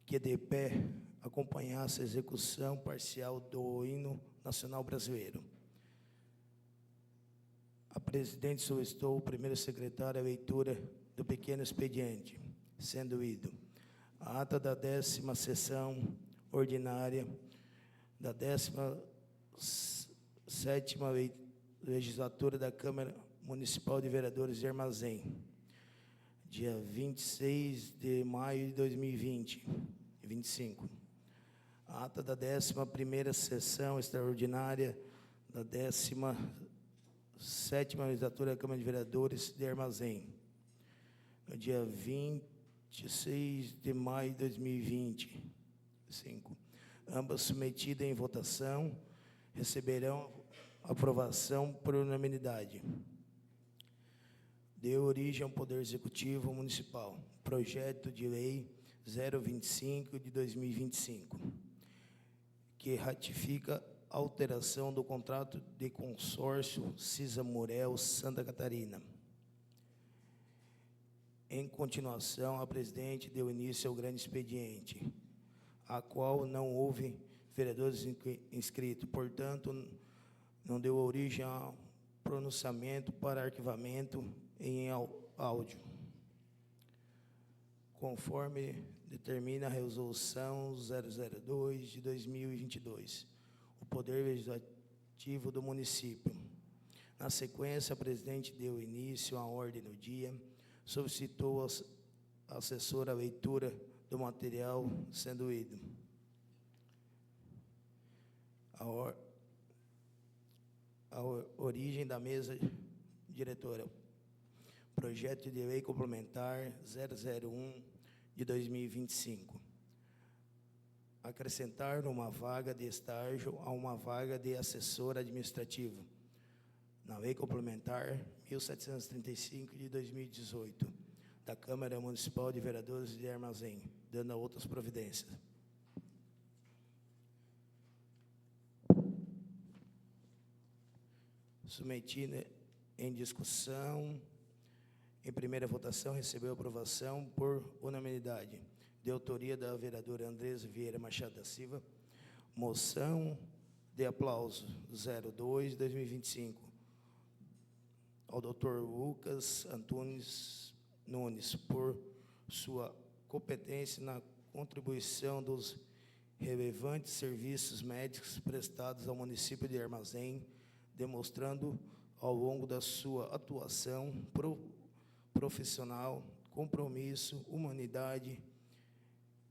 que de pé acompanhassem a execução parcial do hino nacional brasileiro. A presidente solicitou o primeiro secretário a leitura do pequeno expediente, sendo lido a ata da 10ª sessão ordinária da 17ª legislatura da Câmara Municipal de Vereadores de Armazém, dia 26 de maio de 2025. A ata da 11ª sessão extraordinária da 17ª legislatura da Câmara de Vereadores de Armazém, no dia 26 de maio de 2025. Ambas submetidas em votação, receberão aprovação por unanimidade. Deu origem ao Poder Executivo Municipal, projeto de lei 025 de 2025, que ratifica a alteração do contrato de consórcio Cisa Murel Santa Catarina. Em continuação, a presidente deu início ao grande expediente, a qual não houve vereadores inscritos, portanto, não deu origem ao pronunciamento para arquivamento em áudio, conforme determina a Resolução 002 de 2022, o Poder Legislativo do município. Na sequência, a presidente deu início à ordem do dia, solicitou ao assessor a leitura do material sendo lido. A origem da mesa diretora. Projeto de lei complementar 001 de 2025. Acrescentar uma vaga de estágio a uma vaga de assessor administrativo, na lei complementar 1735 de 2018, da Câmara Municipal de Vereadores de Armazém, dando a outras providências. Submetido em discussão, em primeira votação, recebeu aprovação por unanimidade, de autoria da vereadora Andresa Vieira Machado da Silva, moção de aplauso 02/2025 ao Dr. Lucas Antunes Nunes por sua competência na contribuição dos relevantes serviços médicos prestados ao município de Armazém, demonstrando ao longo da sua atuação profissional, compromisso, humanidade,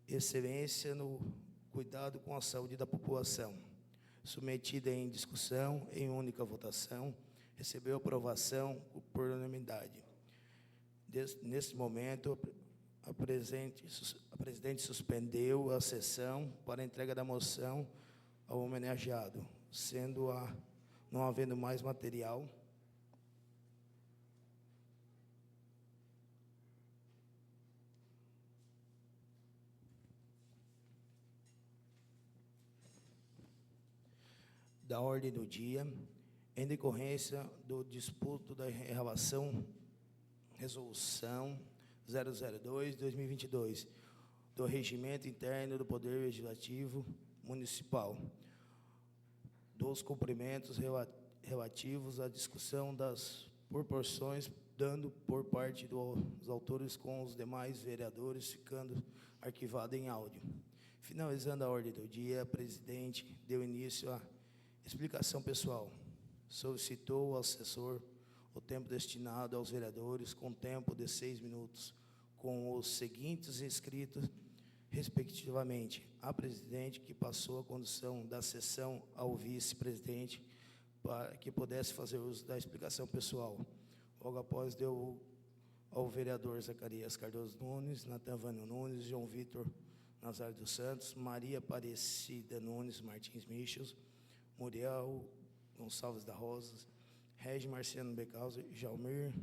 excelência no cuidado com a saúde da população. Submetida em discussão, em única votação, recebeu aprovação por unanimidade. Neste momento, a presidente suspendeu a sessão para a entrega da moção ao homenageado, não havendo mais material. Da ordem do dia, em decorrência do disputo da resolução 002/2022 do Regimento Interno do Poder Legislativo Municipal, dos cumprimentos relativos à discussão das proporções, dando por parte dos autores com os demais vereadores, ficando arquivado em áudio. Finalizando a ordem do dia, a presidente deu início à explicação pessoal. Solicitou ao assessor o tempo destinado aos vereadores, com tempo de 6 minutos, com os seguintes inscritos, respectivamente: a presidente, que passou a condução da sessão, ao vice-presidente, para que pudesse fazer uso da explicação pessoal. Logo após, deu ao vereador Zacarias Cardoso Nunes, Natan Vânio Nunes, João Vitor Nazário dos Santos, Maria Aparecida Nunes Martins Michels, Muriel Gonçalves da Rosa, Regi Marciano Becauser, Jalmir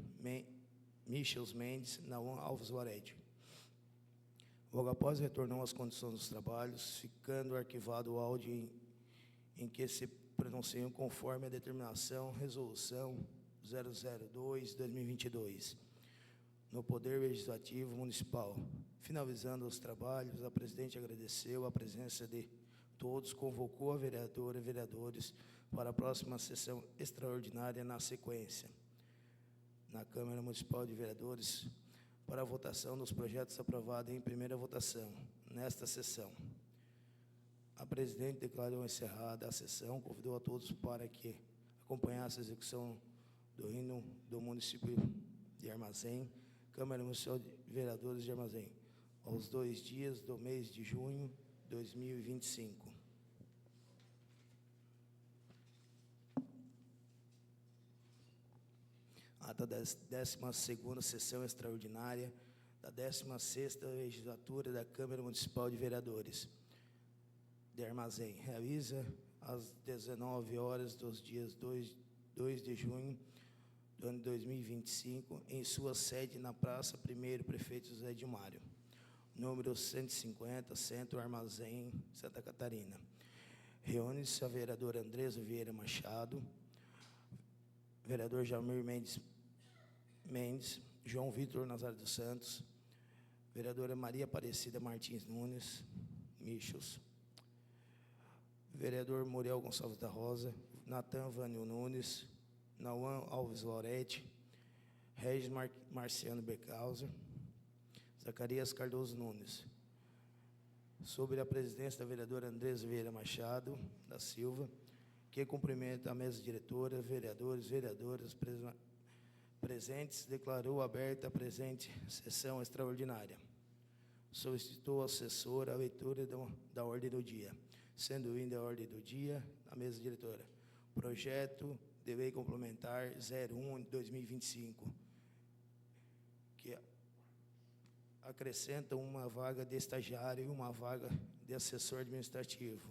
Michels Mendes, Nauan Alves Waredi. Logo após, retornou às condições dos trabalhos, ficando arquivado o áudio em que se pronunciam conforme a determinação resolução 002/2022 no Poder Legislativo Municipal. Finalizando os trabalhos, a presidente agradeceu a presença de todos, convocou a vereadora e vereadores para a próxima sessão extraordinária na sequência, na Câmara Municipal de Vereadores, para a votação dos projetos aprovados em primeira votação, nesta sessão. A presidente declarou encerrada a sessão, convidou a todos para que acompanhassem a execução do hino do município de Armazém, Câmara Municipal de Vereadores de Armazém, aos 2 dias do mês de junho de 2025. Ata da 12ª sessão extraordinária da 16ª legislatura da Câmara Municipal de Vereadores de Armazém. Realiza às 19 horas dos dias 2 de junho do ano 2025, em sua sede na Praça 1º Prefeito José de Mário, número 150, Centro Armazém, Santa Catarina. Reúne-se a vereadora Andresa Vieira Machado, vereador Jalmir Mendes, João Vitor Nazário dos Santos, vereadora Maria Aparecida Martins Nunes Michels, vereador Muriel Gonçalves da Rosa, Natan Vânio Nunes, Nauan Alves Loretti, Regis Marciano Becauser, Zacarias Cardoso Nunes. Sobre a presidência da vereadora Andresa Vieira Machado da Silva, que cumprimenta a mesa diretora, vereadores, vereadoras presentes, declarou aberta a presente sessão extraordinária. Solicitou ao assessor a leitura da ordem do dia, sendo ainda a ordem do dia a mesa diretora. Projeto de Lei Complementar 01/2025, que acrescenta uma vaga de estagiário e uma vaga de assessor administrativo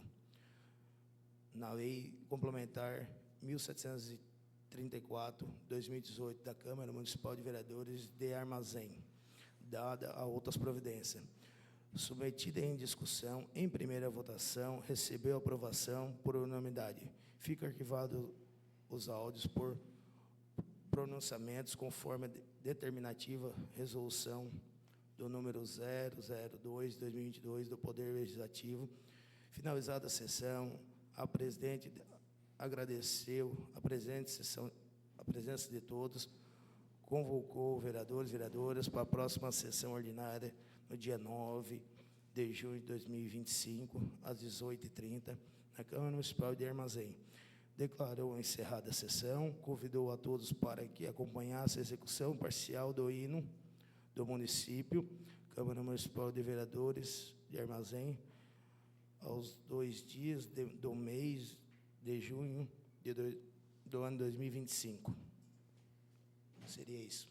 na Lei Complementar 1734/2018 da Câmara Municipal de Vereadores de Armazém, dada a outras providências. Submetida em discussão, em primeira votação, recebeu aprovação por unanimidade. Fica arquivado os áudios por pronunciamentos conforme a determinativa resolução do número 002/2022 do Poder Legislativo. Finalizada a sessão, A presidente agradeceu a presença de todos, convocou vereadores e vereadoras para a próxima sessão ordinária, no dia 9 de junho de 2025, às 18h30, na Câmara Municipal de Armazém. Declarou encerrada a sessão, convidou a todos para que acompanhassem a execução parcial do hino do município, Câmara Municipal de Vereadores de Armazém, aos 2 dias do mês de junho do ano 2025. Seria isso.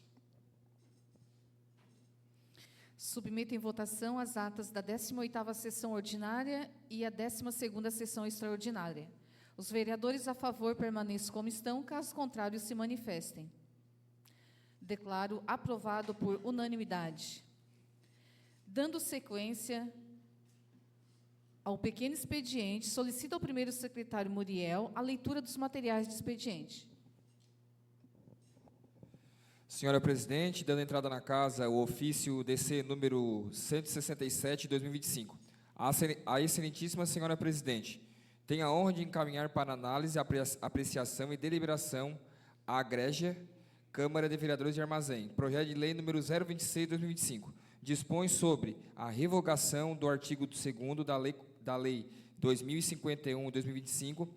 Submeto em votação as atas da 18ª sessão ordinária e a 12ª sessão extraordinária. Os vereadores a favor permaneçam como estão, caso contrário se manifestem. Declaro aprovado por unanimidade. Dando sequência ao pequeno expediente, solicito ao primeiro secretário Muriel a leitura dos materiais de expediente. Senhora Presidente, dando entrada na casa o ofício DC número 167 de 2025. A excelentíssima Senhora Presidente, tenho a honra de encaminhar para análise, apreciação e deliberação à Egrégia Câmara de Vereadores de Armazém, projeto de lei número 026 de 2025. Dispõe sobre a revogação do artigo 2º da Lei 2051/2025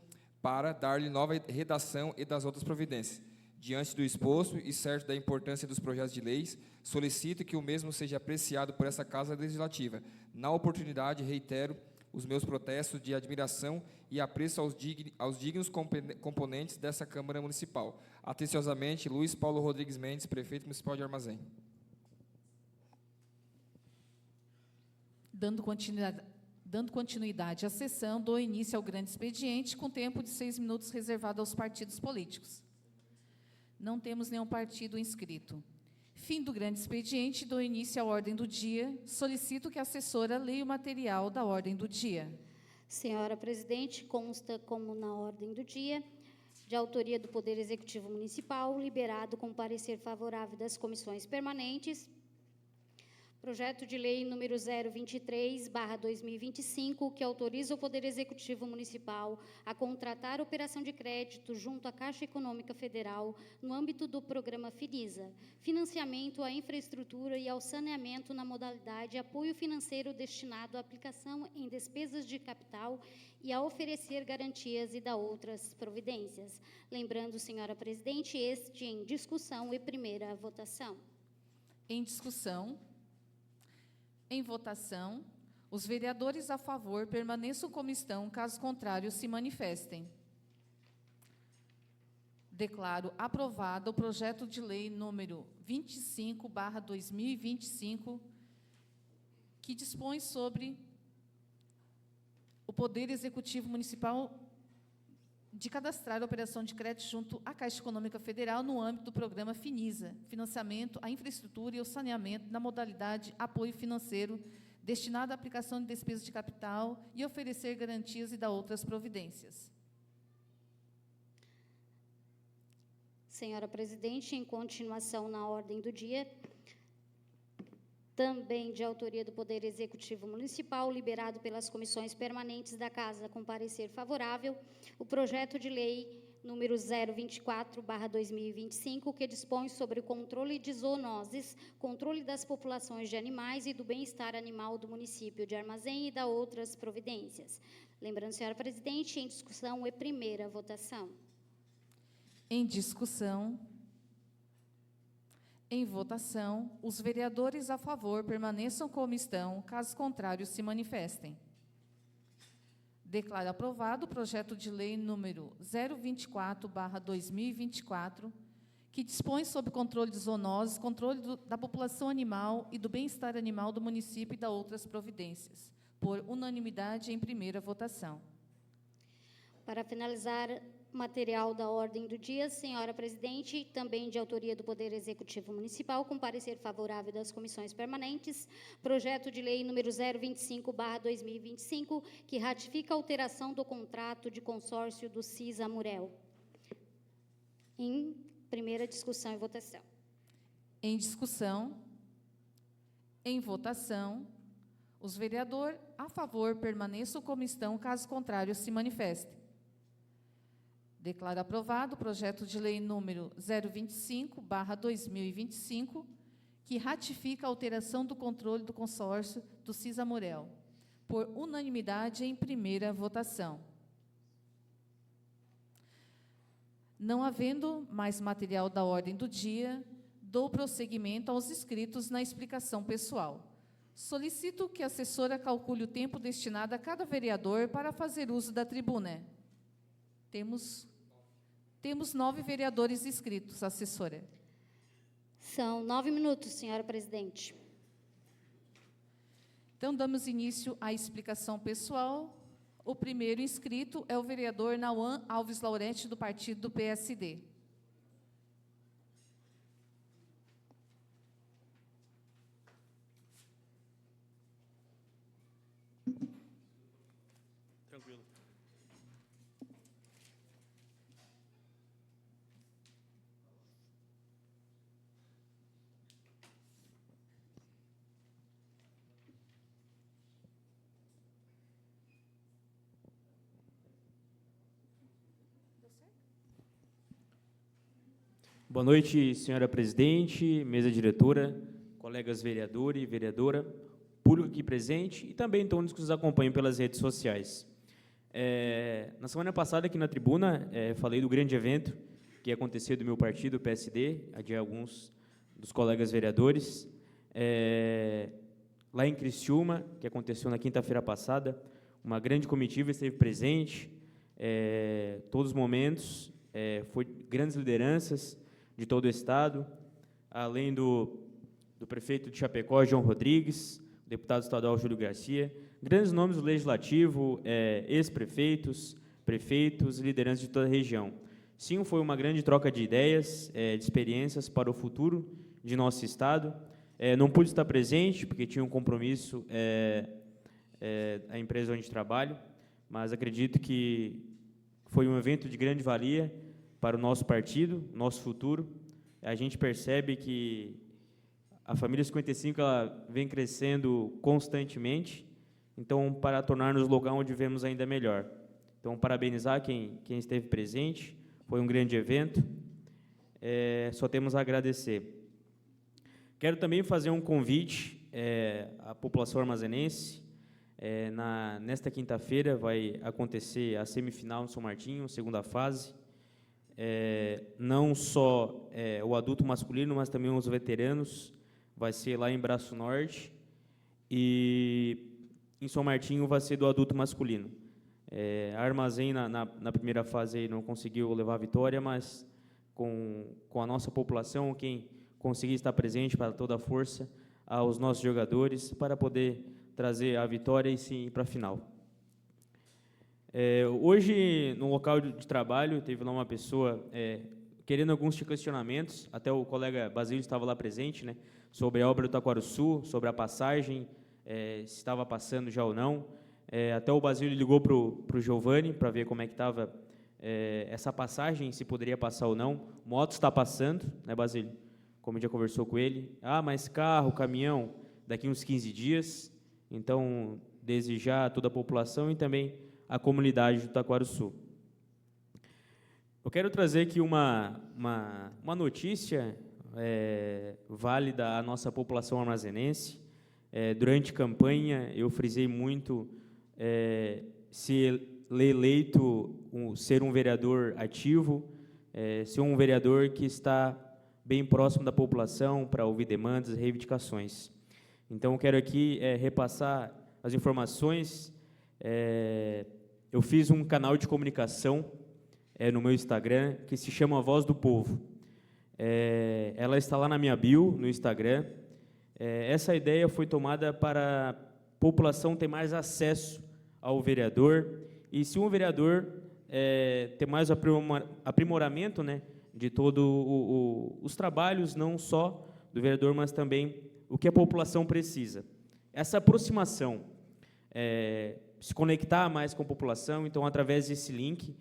para dar-lhe nova redação e das outras providências. Diante do exposto e certo da importância dos projetos de leis, solicito que o mesmo seja apreciado por essa Casa Legislativa. Na oportunidade, reitero os meus protestos de admiração e apreço aos dignos componentes dessa Câmara Municipal. Atenciosamente, Luiz Paulo Rodrigues Mendes, Prefeito Municipal de Armazém. Dando continuidade à sessão, dou início ao grande expediente, com tempo de 6 minutos reservado aos partidos políticos. Não temos nenhum partido inscrito. Fim do grande expediente, dou início à ordem do dia. Solicito que a assessora leia o material da ordem do dia. Senhora Presidente, consta como na ordem do dia, de autoria do Poder Executivo Municipal, liberado com parecer favorável das comissões permanentes, projeto de lei número 023/2025, que autoriza o Poder Executivo Municipal a contratar operação de crédito junto à Caixa Econômica Federal no âmbito do programa FINISA, financiamento à infraestrutura e ao saneamento na modalidade apoio financeiro destinado à aplicação em despesas de capital e a oferecer garantias e dar outras providências. Lembrando, senhora Presidente, este em discussão e primeira votação. Em discussão. Em votação, os vereadores a favor permaneçam como estão, caso contrário se manifestem. Declaro aprovado o projeto de lei número 25/2025, que dispõe sobre o Poder Executivo Municipal de cadastrar a operação de crédito junto à Caixa Econômica Federal no âmbito do programa FINISA, financiamento à infraestrutura e ao saneamento na modalidade apoio financeiro destinado à aplicação de despesas de capital e oferecer garantias e dar outras providências. Senhora Presidente, em continuação na ordem do dia, também de autoria do Poder Executivo Municipal, liberado pelas comissões permanentes da Casa com parecer favorável, o projeto de lei número 024/2025, que dispõe sobre o controle de zoonoses, controle das populações de animais e do bem-estar animal do município de Armazém e da outras providências. Lembrando, senhora Presidente, em discussão e primeira votação. Em discussão. Em votação, os vereadores a favor permaneçam como estão, caso contrário se manifestem. Declaro aprovado o projeto de lei número 024/2024, que dispõe sobre controle de zoonoses, controle da população animal e do bem-estar animal do município e da outras providências, por unanimidade em primeira votação. Para finalizar material da ordem do dia, senhora Presidente, também de autoria do Poder Executivo Municipal, com parecer favorável das comissões permanentes, projeto de lei número 025/2025, que ratifica a alteração do contrato de consórcio do CIS Amurel. Em primeira discussão e votação. Em discussão. Em votação. Os vereadores a favor permaneçam como estão, caso contrário se manifestem. Declaro aprovado o projeto de lei número 025/2025, que ratifica a alteração do controle do consórcio do Cisamurel, por unanimidade em primeira votação. Não havendo mais material da ordem do dia, dou prosseguimento aos inscritos na explicação pessoal. Solicito que a assessora calcule o tempo destinado a cada vereador para fazer uso da tribuna. Temos 9 vereadores inscritos, assessora. São 9 minutos, senhora presidente. Então, damos início à explicação pessoal. O primeiro inscrito é o vereador Nauan Alves Laurenti, do partido do PSD. Tranquilo. Boa noite, senhora presidente, mesa diretora, colegas vereadores e vereadora, público aqui presente e também todos que nos acompanham pelas redes sociais. Na semana passada, aqui na tribuna, falei do grande evento que aconteceu do meu partido, o PSD, de alguns dos colegas vereadores, lá em Criciúma, que aconteceu na quinta-feira passada. Uma grande comitiva esteve presente, todos os momentos, foi grandes lideranças de todo o Estado, além do prefeito de Chapecó, João Rodrigues, deputado estadual Júlio Garcia, grandes nomes do Legislativo, ex-prefeitos, prefeitos e lideranças de toda a região. Sim, foi uma grande troca de ideias, de experiências para o futuro de nosso Estado. Não pude estar presente, porque tinha um compromisso a empresa onde trabalho, mas acredito que foi um evento de grande valia para o nosso partido, nosso futuro. A gente percebe que a família 55 ela vem crescendo constantemente, então, para tornar-nos lugar onde vivemos ainda melhor. Então, parabenizar quem esteve presente, foi um grande evento, só temos a agradecer. Quero também fazer um convite à população armazenense. Nesta quinta-feira vai acontecer a semifinal no São Martinho, segunda fase. Não só o adulto masculino, mas também os veteranos, vai ser lá em Braço Norte, e em São Martinho vai ser do adulto masculino. A Armazém, na primeira fase, aí, não conseguiu levar a vitória, mas com a nossa população, quem conseguir estar presente para toda a força aos nossos jogadores, para poder trazer a vitória e sim para a final. Hoje, no local de trabalho, teve lá uma pessoa querendo alguns questionamentos, até o colega Basílio estava lá presente, né, sobre a obra do Taquaruçu, sobre a passagem, se estava passando já ou não. Até o Basílio ligou para o Giovanni para ver como é que estava essa passagem, se poderia passar ou não. Moto está passando, né, Basílio? Como já conversou com ele. Mas carro, caminhão, daqui uns 15 dias. Então, desejar a toda a população e também a comunidade do Taquaruçu. Eu quero trazer aqui uma notícia válida à nossa população armazenense. Durante a campanha, eu frisei muito ser eleito, ser um vereador ativo, ser um vereador que está bem próximo da população para ouvir demandas e reivindicações. Então, eu quero aqui repassar as informações. Eu fiz um canal de comunicação no meu Instagram, que se chama Voz do Povo. Ela está lá na minha bio, no Instagram. Essa ideia foi tomada para a população ter mais acesso ao vereador, e se um vereador ter mais aprimoramento, né, de todos os trabalhos, não só do vereador, mas também o que a população precisa. Essa aproximação, se conectar mais com a população, então, através desse link,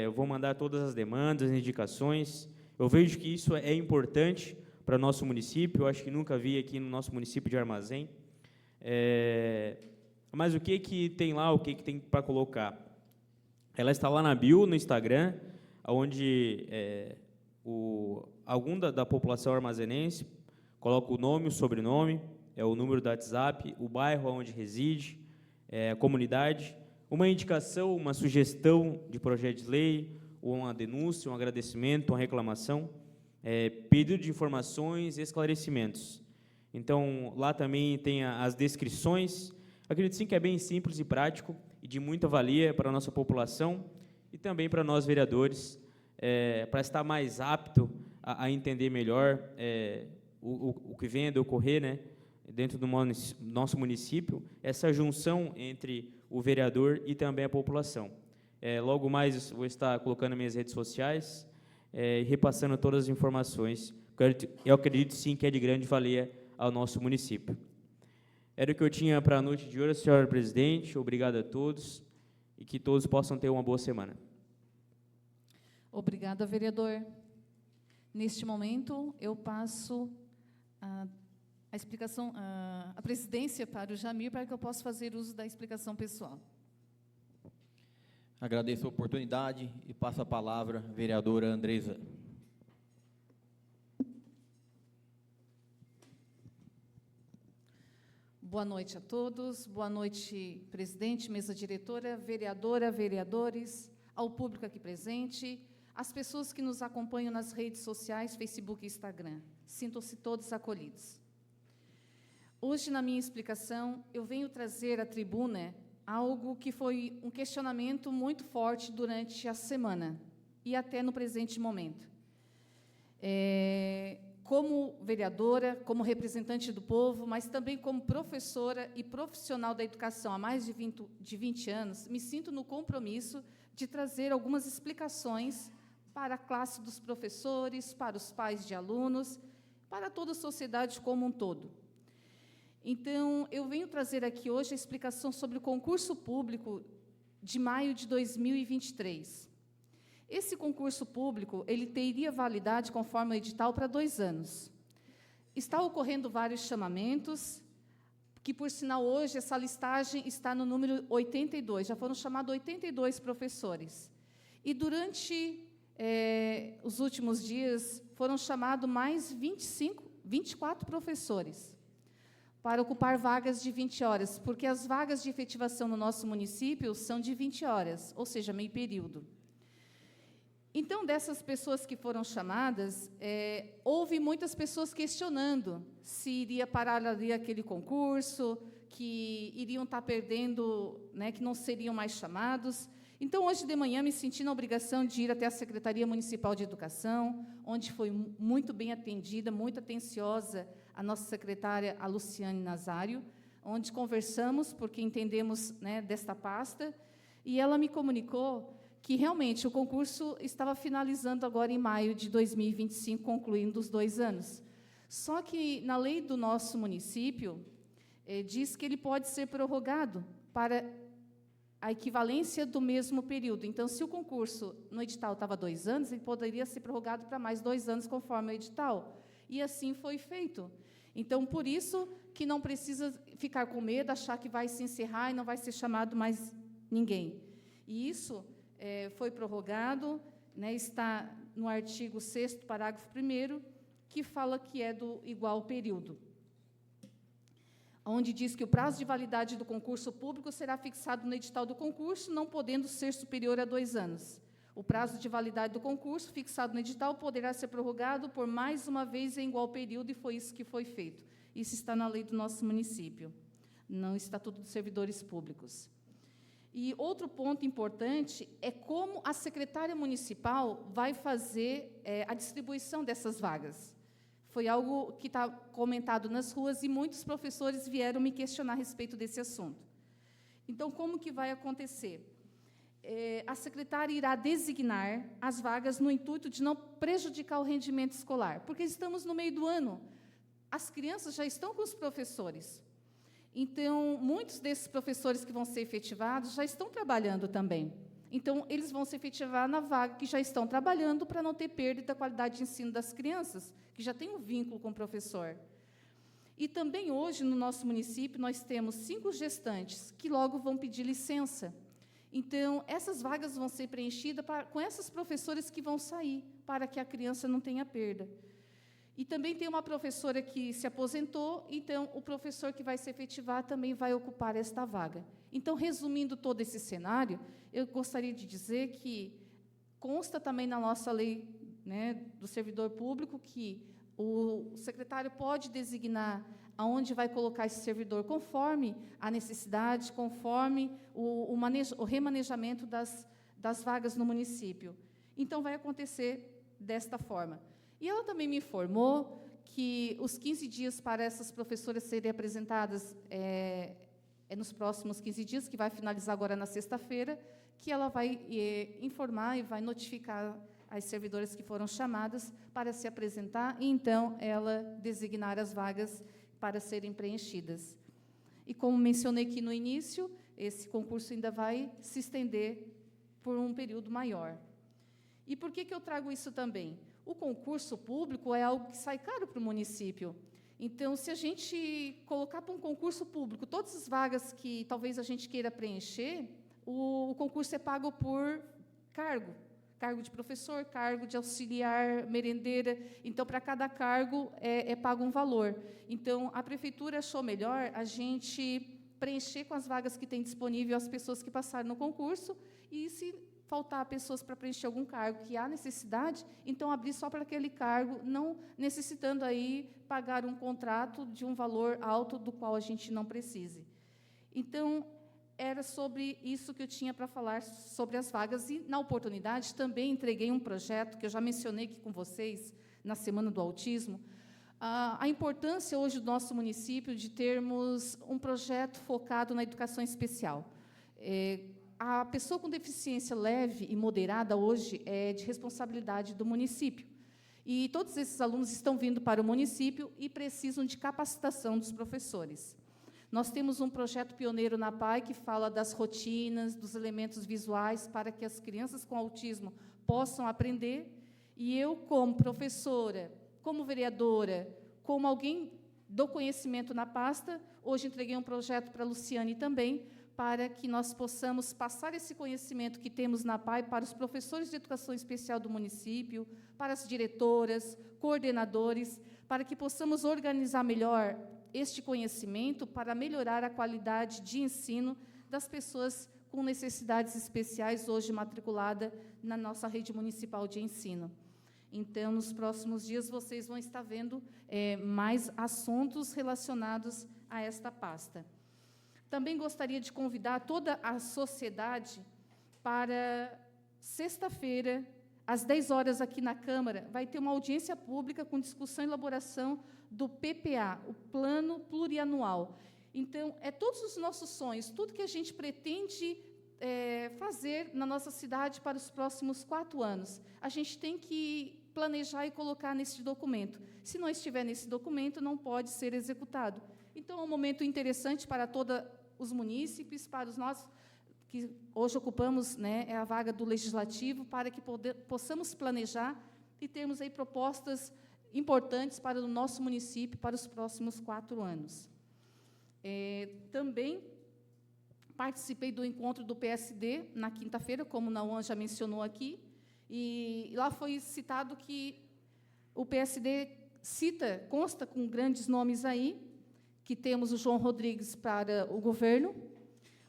eu vou mandar todas as demandas, indicações. Eu vejo que isso é importante para o nosso município, eu acho que nunca vi aqui no nosso município de Armazém. Mas o que tem lá, o que tem para colocar? Ela está lá na bio, no Instagram, onde algum da população armazenense coloca o nome, o sobrenome, o número do WhatsApp, o bairro onde reside, a comunidade, uma indicação, uma sugestão de projeto de lei, ou uma denúncia, um agradecimento, uma reclamação, pedido de informações e esclarecimentos. Então, lá também tem as descrições. Acredito sim que é bem simples e prático e de muita valia para a nossa população e também para nós vereadores, para estar mais apto a entender melhor o que vem a decorrer, né, dentro do nosso município, essa junção entre o vereador e também a população. Logo mais vou estar colocando nas minhas redes sociais, repassando todas as informações. Eu acredito sim que é de grande valia ao nosso município. Era o que eu tinha para a noite de hoje, senhora presidente. Obrigado a todos e que todos possam ter uma boa semana. Obrigada, vereador. Neste momento, eu passo a explicação, a presidência para o Jamir, para que eu possa fazer uso da explicação pessoal. Agradeço a oportunidade e passo a palavra à vereadora Andresa. Boa noite a todos, boa noite, presidente, mesa diretora, vereadora, vereadores, ao público aqui presente, às pessoas que nos acompanham nas redes sociais, Facebook e Instagram. Sintam-se todos acolhidos. Hoje, na minha explicação, eu venho trazer à tribuna algo que foi um questionamento muito forte durante a semana e até no presente momento. Como vereadora, como representante do povo, mas também como professora e profissional da educação há mais de 20 anos, me sinto no compromisso de trazer algumas explicações para a classe dos professores, para os pais de alunos, para toda a sociedade como um todo. Então, eu venho trazer aqui hoje a explicação sobre o concurso público de maio de 2023. Esse concurso público, ele teria validade, conforme o edital, para 2 anos. Está ocorrendo vários chamamentos, que, por sinal, hoje, essa listagem está no número 82, já foram chamados 82 professores. E, durante os últimos dias, foram chamados mais 24 professores, para ocupar vagas de 20 horas, porque as vagas de efetivação no nosso município são de 20 horas, ou seja, meio período. Então, dessas pessoas que foram chamadas, houve muitas pessoas questionando se iria parar ali aquele concurso, que iriam estar perdendo, né, que não seriam mais chamados. Então, hoje de manhã, me senti na obrigação de ir até a Secretaria Municipal de Educação, onde foi muito bem atendida, muito atenciosa, a nossa secretária, a Luciane Nazário, onde conversamos, porque entendemos, né, desta pasta, e ela me comunicou que, realmente, o concurso estava finalizando agora em maio de 2025, concluindo os 2 anos. Só que, na lei do nosso município, diz que ele pode ser prorrogado para a equivalência do mesmo período. Então, se o concurso no edital estava 2 anos, ele poderia ser prorrogado para mais 2 anos, conforme o edital. E assim foi feito. Então, por isso que não precisa ficar com medo, achar que vai se encerrar e não vai ser chamado mais ninguém. E isso foi prorrogado, né, está no artigo 6º, parágrafo 1º, que fala que é do igual período, onde diz que o prazo de validade do concurso público será fixado no edital do concurso, não podendo ser superior a 2 anos. O prazo de validade do concurso, fixado no edital, poderá ser prorrogado por mais uma vez em igual período, e foi isso que foi feito. Isso está na lei do nosso município, no Estatuto dos Servidores Públicos. E outro ponto importante é como a secretária municipal vai fazer a distribuição dessas vagas. Foi algo que está comentado nas ruas e muitos professores vieram me questionar a respeito desse assunto. Então, como que vai acontecer? A secretária irá designar as vagas no intuito de não prejudicar o rendimento escolar, porque estamos no meio do ano, as crianças já estão com os professores. Então, muitos desses professores que vão ser efetivados já estão trabalhando também. Então, eles vão se efetivar na vaga que já estão trabalhando, para não ter perda da qualidade de ensino das crianças, que já tem um vínculo com o professor. E também, hoje, no nosso município, nós temos 5 gestantes que logo vão pedir licença. Então, essas vagas vão ser preenchidas com essas professoras que vão sair, para que a criança não tenha perda. E também tem uma professora que se aposentou, então o professor que vai se efetivar também vai ocupar esta vaga. Então, resumindo todo esse cenário, eu gostaria de dizer que consta também na nossa lei, né, do servidor público que o secretário pode designar aonde vai colocar esse servidor, conforme a necessidade, conforme o remanejamento das vagas no município. Então, vai acontecer desta forma. E ela também me informou que os 15 dias para essas professoras serem apresentadas é nos próximos 15 dias, que vai finalizar agora na sexta-feira, que ela vai informar e vai notificar as servidoras que foram chamadas para se apresentar e, então, ela designar as vagas para serem preenchidas. E, como mencionei aqui no início, esse concurso ainda vai se estender por um período maior. E por que eu trago isso também? O concurso público é algo que sai caro para o município. Então, se a gente colocar para um concurso público todas as vagas que talvez a gente queira preencher, o concurso é pago por cargo de professor, cargo de auxiliar, merendeira. Então, para cada cargo é pago um valor. Então, a prefeitura achou melhor a gente preencher com as vagas que tem disponível as pessoas que passaram no concurso, e se faltar pessoas para preencher algum cargo que há necessidade, então abrir só para aquele cargo, não necessitando aí pagar um contrato de um valor alto do qual a gente não precise. Então, era sobre isso que eu tinha para falar sobre as vagas. E, na oportunidade, também entreguei um projeto que eu já mencionei aqui com vocês na Semana do Autismo, a importância hoje do nosso município de termos um projeto focado na educação especial. A pessoa com deficiência leve e moderada hoje é de responsabilidade do município. E todos esses alunos estão vindo para o município e precisam de capacitação dos professores. Nós temos um projeto pioneiro na PAI que fala das rotinas, dos elementos visuais para que as crianças com autismo possam aprender. E eu, como professora, como vereadora, como alguém do conhecimento na pasta, hoje entreguei um projeto para a Luciane também, para que nós possamos passar esse conhecimento que temos na PAI para os professores de educação especial do município, para as diretoras, coordenadores, para que possamos organizar melhor este conhecimento para melhorar a qualidade de ensino das pessoas com necessidades especiais, hoje matriculada na nossa rede municipal de ensino. Então, nos próximos dias, vocês vão estar vendo mais assuntos relacionados a esta pasta. Também gostaria de convidar toda a sociedade para sexta-feira, às 10 horas, aqui na Câmara, vai ter uma audiência pública com discussão e elaboração do PPA, o Plano Plurianual. Então, todos os nossos sonhos, tudo que a gente pretende fazer na nossa cidade para os próximos 4 anos, a gente tem que planejar e colocar nesse documento. Se não estiver nesse documento, não pode ser executado. Então, é um momento interessante para todos os munícipes, para os nossos, que hoje ocupamos, né, a vaga do Legislativo, para que possamos planejar e termos aí propostas importantes para o nosso município para os próximos 4 anos. Também participei do encontro do PSD na quinta-feira, como o Nauan já mencionou aqui, e lá foi citado que o PSD consta com grandes nomes aí, que temos o João Rodrigues para o governo,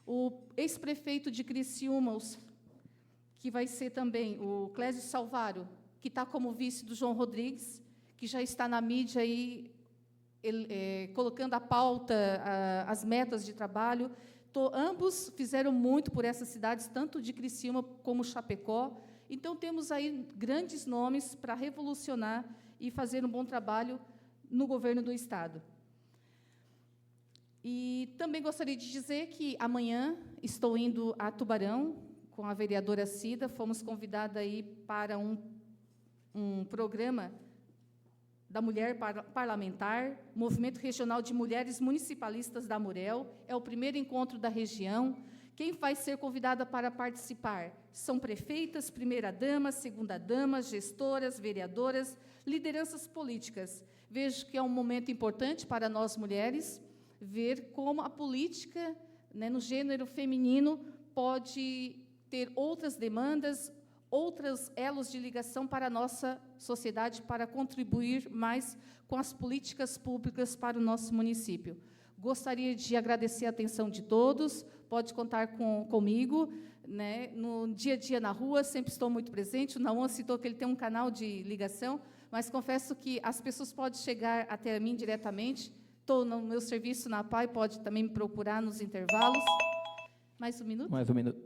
o ex-prefeito de Criciúma, que vai ser também o Clésio Salvaro, que está como vice do João Rodrigues, que já está na mídia aí, colocando a pauta, as metas de trabalho. Ambos fizeram muito por essas cidades, tanto de Criciúma como Chapecó. Então, temos aí grandes nomes para revolucionar e fazer um bom trabalho no governo do Estado. E também gostaria de dizer que amanhã estou indo a Tubarão com a vereadora Cida. Fomos convidadas aí para um programa da Mulher Parlamentar, Movimento Regional de Mulheres Municipalistas da Murel. É o primeiro encontro da região. Quem vai ser convidada para participar são prefeitas, primeira-dama, segunda-dama, gestoras, vereadoras, lideranças políticas. Vejo que é um momento importante para nós mulheres, ver como a política, né, no gênero feminino pode ter outras demandas, outros elos de ligação para a nossa sociedade, para contribuir mais com as políticas públicas para o nosso município. Gostaria de agradecer a atenção de todos, pode contar comigo, né? No dia a dia na rua, sempre estou muito presente. O Naon citou que ele tem um canal de ligação, mas confesso que as pessoas podem chegar até mim diretamente. Estou no meu serviço na PAI, pode também me procurar nos intervalos. Mais um minuto? Mais um minuto.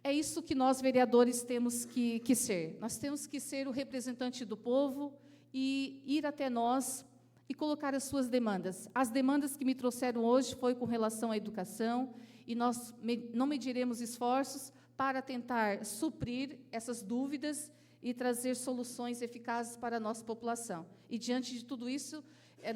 É isso que nós, vereadores, temos que ser. Nós temos que ser o representante do povo e ir até nós e colocar as suas demandas. As demandas que me trouxeram hoje foi com relação à educação, e nós não mediremos esforços para tentar suprir essas dúvidas e trazer soluções eficazes para a nossa população. E, diante de tudo isso,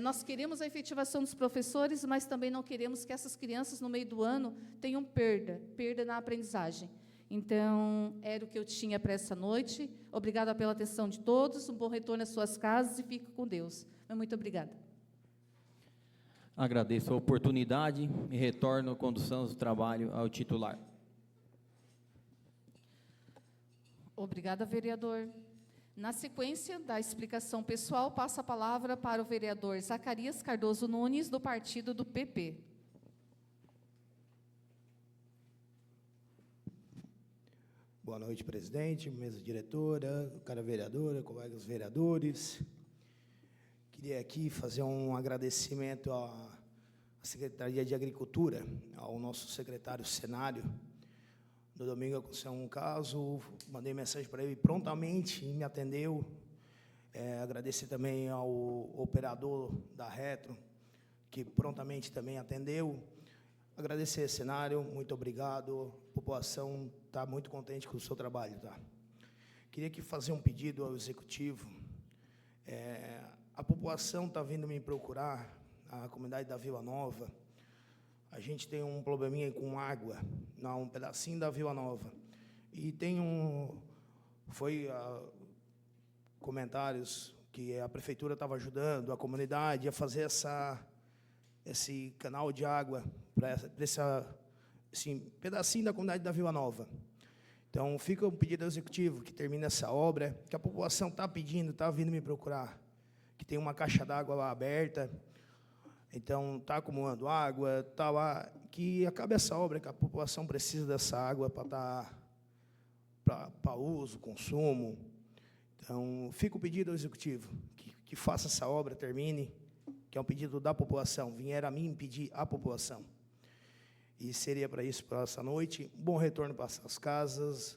nós queremos a efetivação dos professores, mas também não queremos que essas crianças, no meio do ano, tenham perda na aprendizagem. Então, era o que eu tinha para essa noite. Obrigada pela atenção de todos, um bom retorno às suas casas e fique com Deus. Muito obrigada. Agradeço a oportunidade e retorno a condução do trabalho ao titular. Obrigada, vereador. Na sequência da explicação pessoal, passo a palavra para o vereador Zacarias Cardoso Nunes, do partido do PP. Boa noite, presidente, mesa diretora, cara vereadora, colegas vereadores. Queria aqui fazer um agradecimento à Secretaria de Agricultura, ao nosso secretário Cenário. No domingo aconteceu um caso, mandei mensagem para ele, prontamente me atendeu. Agradecer também ao operador da Retro, que prontamente também atendeu. Agradecer, Cenário, muito obrigado. A população está muito contente com o seu trabalho. Tá? Queria aqui fazer um pedido ao Executivo. A população está vindo me procurar, a comunidade da Vila Nova. A gente tem um probleminha com água, um pedacinho da Vila Nova. E tem comentários que a prefeitura estava ajudando a comunidade a fazer esse canal de água para esse pedacinho da comunidade da Vila Nova. Então, fica um pedido ao Executivo que termine essa obra, que a população está pedindo, está vindo me procurar, que tem uma caixa d'água lá aberta, então está acumulando água, está lá, que acabe essa obra, que a população precisa dessa água para uso, consumo. Então, fica o pedido ao Executivo, que faça essa obra, termine, que é um pedido da população, vieram a mim pedir a população. E seria para isso, para essa noite. Bom retorno para as casas.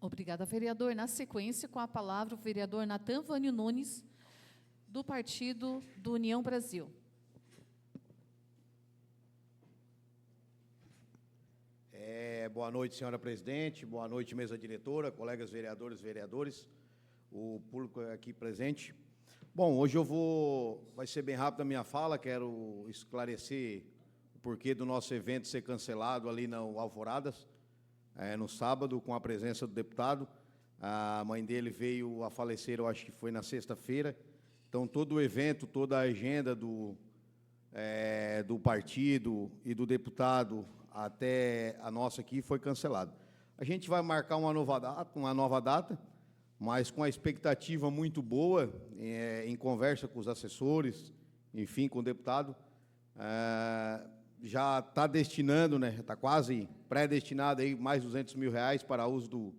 Obrigada, vereador. Na sequência, com a palavra, o vereador Natan Vânio Nunes, do partido do União Brasil. Boa noite, senhora presidente, boa noite, mesa diretora, colegas vereadores, o público aqui presente. Bom, hoje vai ser bem rápido a minha fala, quero esclarecer o porquê do nosso evento ser cancelado ali no Alvoradas, no sábado, com a presença do deputado. A mãe dele veio a falecer, eu acho que foi na sexta-feira. Então, todo o evento, toda a agenda do partido e do deputado até a nossa aqui foi cancelado. A gente vai marcar uma nova data, mas com a expectativa muito boa, em conversa com os assessores, enfim, com o deputado, já está destinando, né, está quase pré-destinado aí mais R$200 mil para uso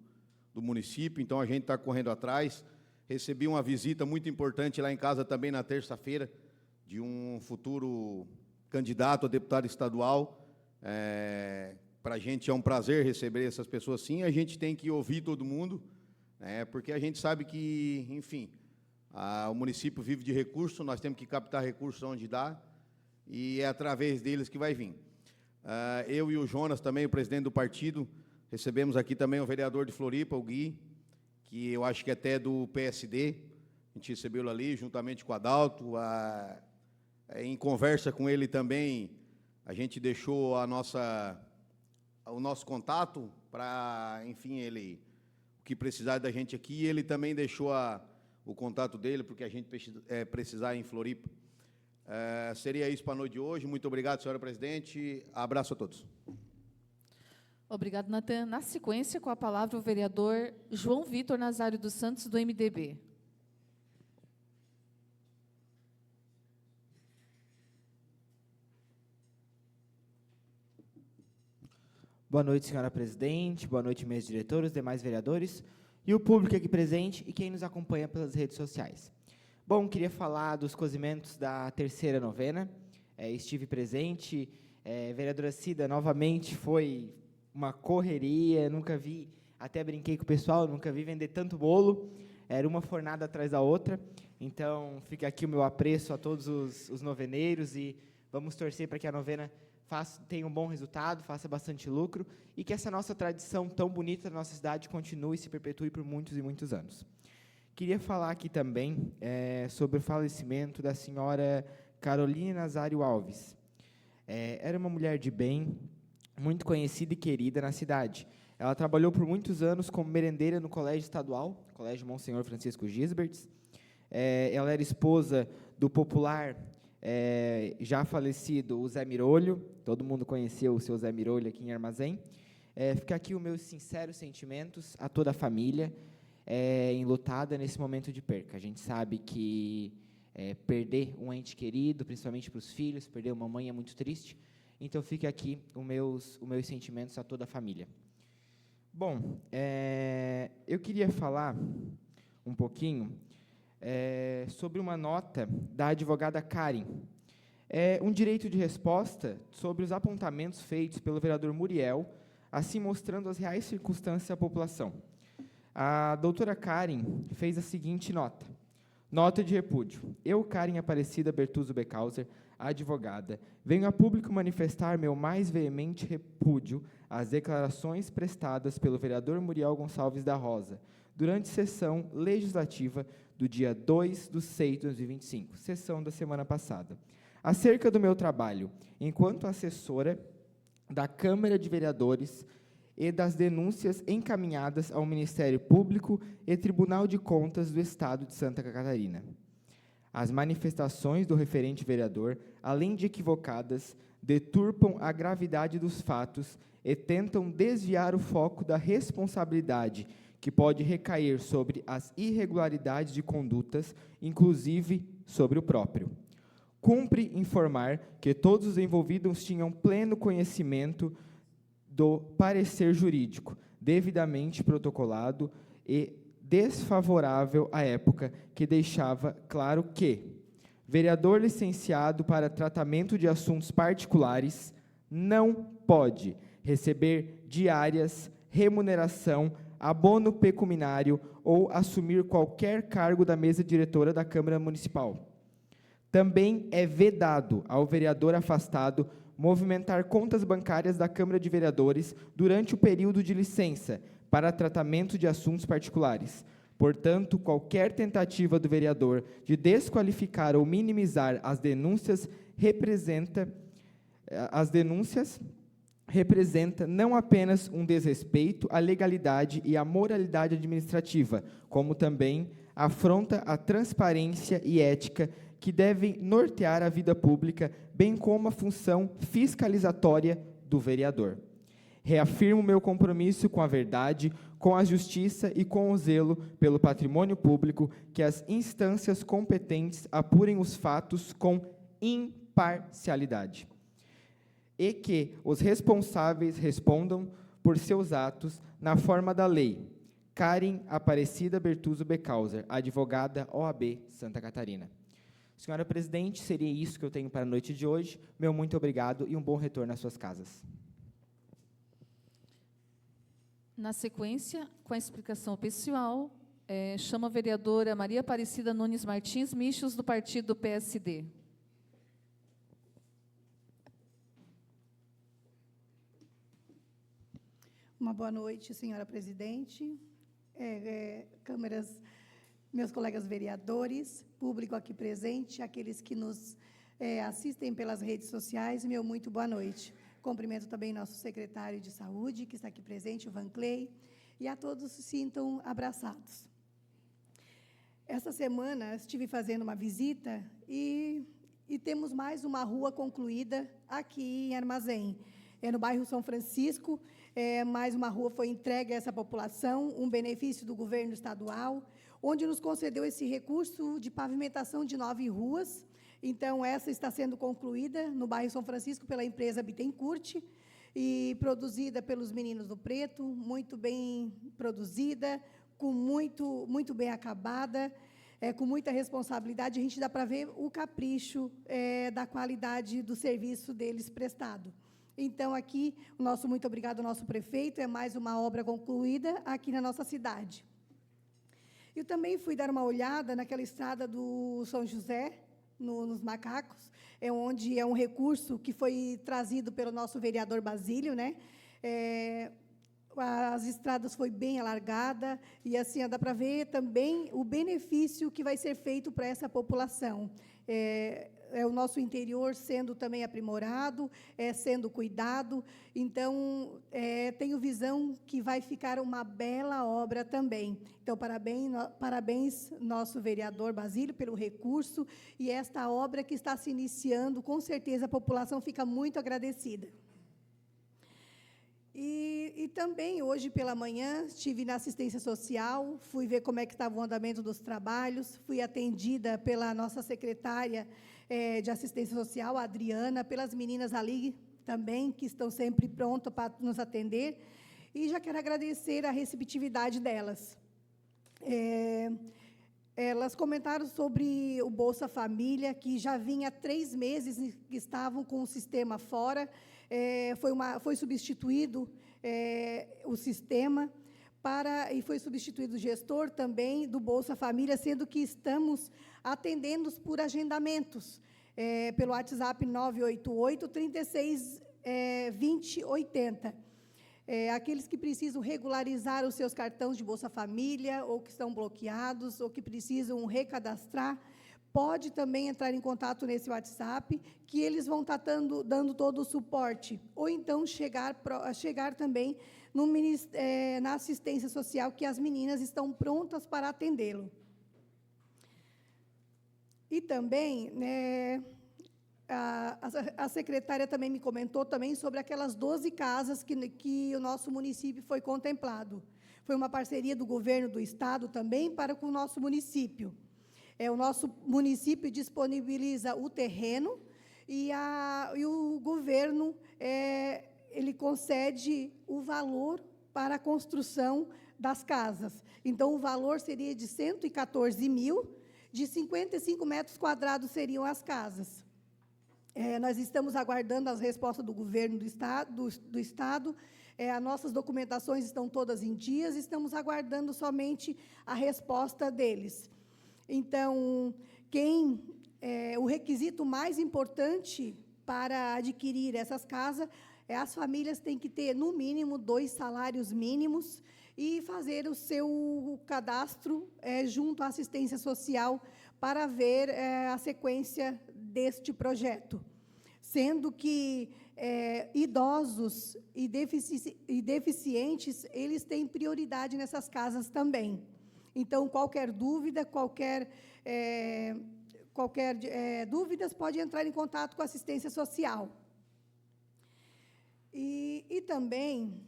do município, então a gente está correndo atrás. Recebi uma visita muito importante lá em casa também na terça-feira, de um futuro candidato a deputado estadual. Para a gente é um prazer receber essas pessoas, sim. A gente tem que ouvir todo mundo, porque a gente sabe que, enfim, o município vive de recursos, nós temos que captar recursos onde dá, e é através deles que vai vir. Eu e o Jonas, também, o presidente do partido, recebemos aqui também o vereador de Floripa, o Gui, que eu acho que é até do PSD, a gente recebeu-lo ali, juntamente com o Adalto. Em conversa com ele também, a gente deixou o nosso contato para, enfim, o que precisar da gente aqui, ele também deixou o contato dele, porque a gente precisar em Floripa. Seria isso para a noite de hoje. Muito obrigado, senhora presidente. Abraço a todos. Obrigado, Natan. Na sequência, com a palavra, o vereador João Vitor Nazário dos Santos, do MDB. Boa noite, senhora presidente. Boa noite, meus diretores, demais vereadores e o público aqui presente e quem nos acompanha pelas redes sociais. Bom, queria falar dos cozimentos da terceira novena. Estive presente. Vereadora Cida, novamente, foi uma correria. Nunca vi, até brinquei com o pessoal, nunca vi vender tanto bolo. Era uma fornada atrás da outra. Então, fica aqui o meu apreço a todos os noveneiros e vamos torcer para que a novena tenha um bom resultado, faça bastante lucro e que essa nossa tradição tão bonita da nossa cidade continue e se perpetue por muitos e muitos anos. Queria falar aqui também sobre o falecimento da senhora Caroline Nazário Alves. Era uma mulher de bem, muito conhecida e querida na cidade. Ela trabalhou por muitos anos como merendeira no Colégio Estadual, Colégio Monsenhor Francisco Gisberts. Ela era esposa do popular já falecido, o Zé Mirolho. Todo mundo conheceu o seu Zé Mirolho aqui em Armazém. Fica aqui os meus sinceros sentimentos a toda a família enlutada nesse momento de perca. A gente sabe que perder um ente querido, principalmente para os filhos, perder uma mãe é muito triste. Então, fica aqui os meus sentimentos a toda a família. Bom, eu queria falar um pouquinho sobre uma nota da advogada Karen. Um direito de resposta sobre os apontamentos feitos pelo vereador Muriel, assim mostrando as reais circunstâncias à população. A doutora Karen fez a seguinte nota. Nota de repúdio. Eu, Karen Aparecida Bertuzzo Becauser, advogada, venho a público manifestar meu mais veemente repúdio às declarações prestadas pelo vereador Muriel Gonçalves da Rosa, durante sessão legislativa do dia 2/6 de 2025, sessão da semana passada, acerca do meu trabalho enquanto assessora da Câmara de Vereadores e das denúncias encaminhadas ao Ministério Público e Tribunal de Contas do Estado de Santa Catarina. As manifestações do referente vereador, além de equivocadas, deturpam a gravidade dos fatos e tentam desviar o foco da responsabilidade que pode recair sobre as irregularidades de condutas, inclusive sobre o próprio. Cumpre informar que todos os envolvidos tinham pleno conhecimento do parecer jurídico, devidamente protocolado e desfavorável à época, que deixava claro que vereador licenciado para tratamento de assuntos particulares não pode receber diárias, remuneração, abono pecuniário ou assumir qualquer cargo da mesa diretora da Câmara Municipal. Também é vedado ao vereador afastado movimentar contas bancárias da Câmara de Vereadores durante o período de licença para tratamento de assuntos particulares. Portanto, qualquer tentativa do vereador de desqualificar ou minimizar as denúncias representa não apenas um desrespeito à legalidade e à moralidade administrativa, como também afronta a transparência e ética que devem nortear a vida pública, bem como a função fiscalizatória do vereador. Reafirmo meu compromisso com a verdade, com a justiça e com o zelo pelo patrimônio público, que as instâncias competentes apurem os fatos com imparcialidade e que os responsáveis respondam por seus atos na forma da lei. Karen Aparecida Bertuzzo Becauser, advogada OAB Santa Catarina. Senhora presidente, seria isso que eu tenho para a noite de hoje. Meu muito obrigado e um bom retorno às suas casas. Na sequência, com a explicação pessoal, chama a vereadora Maria Aparecida Nunes Martins Michos, do partido PSD. Uma boa noite, senhora presidente, câmeras, meus colegas vereadores, público aqui presente, aqueles que nos assistem pelas redes sociais, meu muito boa noite. Cumprimento também nosso secretário de saúde, que está aqui presente, o Van Clay, e a todos se sintam abraçados. Essa semana estive fazendo uma visita e e temos mais uma rua concluída aqui em Armazém. No bairro São Francisco, mais uma rua foi entregue a essa população, um benefício do governo estadual, onde nos concedeu esse recurso de pavimentação de 9 ruas. Então, essa está sendo concluída no bairro São Francisco pela empresa Bittencourt e produzida pelos Meninos do Preto, muito bem produzida, com muito bem acabada, com muita responsabilidade. A gente dá para ver o capricho da qualidade do serviço deles prestado. Então, aqui, o nosso muito obrigado ao nosso prefeito, é mais uma obra concluída aqui na nossa cidade. Eu também fui dar uma olhada naquela estrada do São José, nos Macacos, onde é um recurso que foi trazido pelo nosso vereador Basílio, né? As estradas foi bem alargada, e assim dá para ver também o benefício que vai ser feito para essa população. O nosso interior sendo também aprimorado, sendo cuidado. Então, tenho visão que vai ficar uma bela obra também. Então, parabéns nosso vereador Basílio pelo recurso, e esta obra que está se iniciando, com certeza a população fica muito agradecida. E também, hoje pela manhã, estive na assistência social, fui ver como é que estava o andamento dos trabalhos, fui atendida pela nossa secretária de assistência social, a Adriana, pelas meninas ali também, que estão sempre prontas para nos atender, e já quero agradecer a receptividade delas. Elas comentaram sobre o Bolsa Família, que já vinha 3 meses que estavam com o sistema fora, foi substituído o sistema, e foi substituído o gestor também do Bolsa Família, sendo que estamos atendendo por agendamentos, pelo WhatsApp 988-36-2080. Aqueles que precisam regularizar os seus cartões de Bolsa Família, ou que estão bloqueados, ou que precisam recadastrar, pode também entrar em contato nesse WhatsApp, que eles vão estar dando todo o suporte, ou então chegar também na assistência social, que as meninas estão prontas para atendê-lo. E também, a secretária também me comentou também sobre aquelas 12 casas que o nosso município foi contemplado. Foi uma parceria do governo do estado também para com o nosso município. O nosso município disponibiliza o terreno e o governo ele concede o valor para a construção das casas. Então, o valor seria de 114 mil, de 55 metros quadrados seriam as casas. Nós estamos aguardando as respostas do governo do estado. As nossas documentações estão todas em dias, estamos aguardando somente a resposta deles. Então, o requisito mais importante para adquirir essas casas as famílias têm que ter, no mínimo, 2 salários mínimos e fazer o seu cadastro junto à assistência social para ver a sequência deste projeto. Sendo que idosos e deficientes, eles têm prioridade nessas casas também. Então, qualquer dúvida, dúvidas, pode entrar em contato com a assistência social. E também,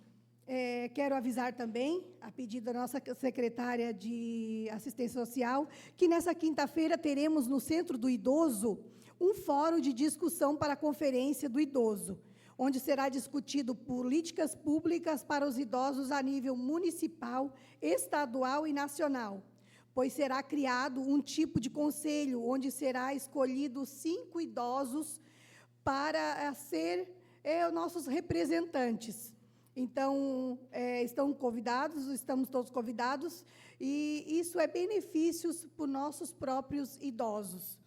quero avisar também, a pedido da nossa secretária de assistência social, que nessa quinta-feira teremos no Centro do Idoso um fórum de discussão para a Conferência do Idoso, onde será discutido políticas públicas para os idosos a nível municipal, estadual e nacional, pois será criado um tipo de conselho, onde será escolhido 5 idosos para ser nossos representantes. Então, estamos todos convidados, e isso é benefícios para os nossos próprios idosos,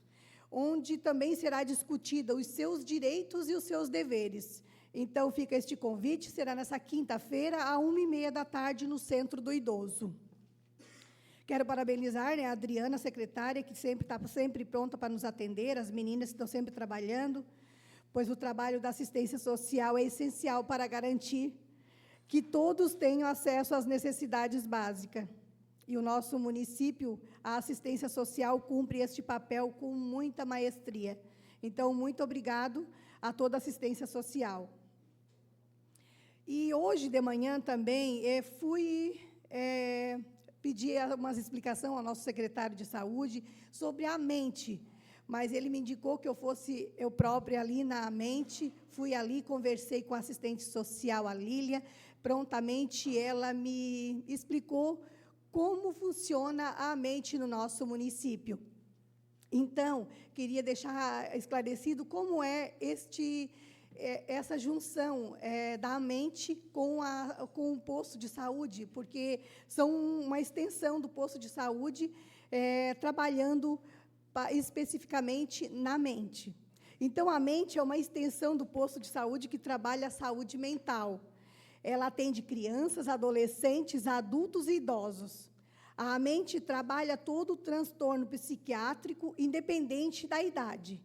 onde também será discutida os seus direitos e os seus deveres. Então, fica este convite, será nessa quinta-feira, às 13h30 no Centro do Idoso. Quero parabenizar a Adriana, secretária, que está sempre pronta para nos atender, as meninas que estão sempre trabalhando, pois o trabalho da assistência social é essencial para garantir que todos tenham acesso às necessidades básicas. E o nosso município, a assistência social, cumpre este papel com muita maestria. Então, muito obrigado a toda a assistência social. E hoje de manhã também fui pedir uma explicação ao nosso secretário de saúde sobre a mente, mas ele me indicou que eu fosse eu própria ali na mente, fui ali, conversei com a assistente social, a Lília, prontamente ela me explicou como funciona a mente no nosso município. Então, queria deixar esclarecido como é essa junção da mente com o posto de saúde, porque são uma extensão do posto de saúde, trabalhando especificamente na mente. Então, a mente é uma extensão do posto de saúde que trabalha a saúde mental. Ela atende crianças, adolescentes, adultos e idosos. A mente trabalha todo o transtorno psiquiátrico, independente da idade,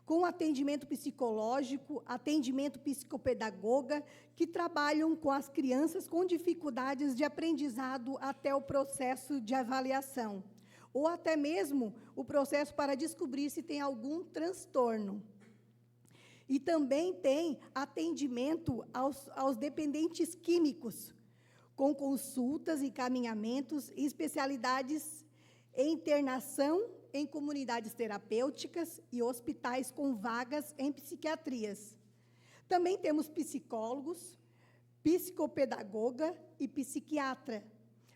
com atendimento psicológico, atendimento psicopedagoga, que trabalham com as crianças com dificuldades de aprendizado até o processo de avaliação, ou até mesmo o processo para descobrir se tem algum transtorno. E também tem atendimento aos dependentes químicos, com consultas, encaminhamentos e especialidades em internação em comunidades terapêuticas e hospitais com vagas em psiquiatrias. Também temos psicólogos, psicopedagoga e psiquiatra,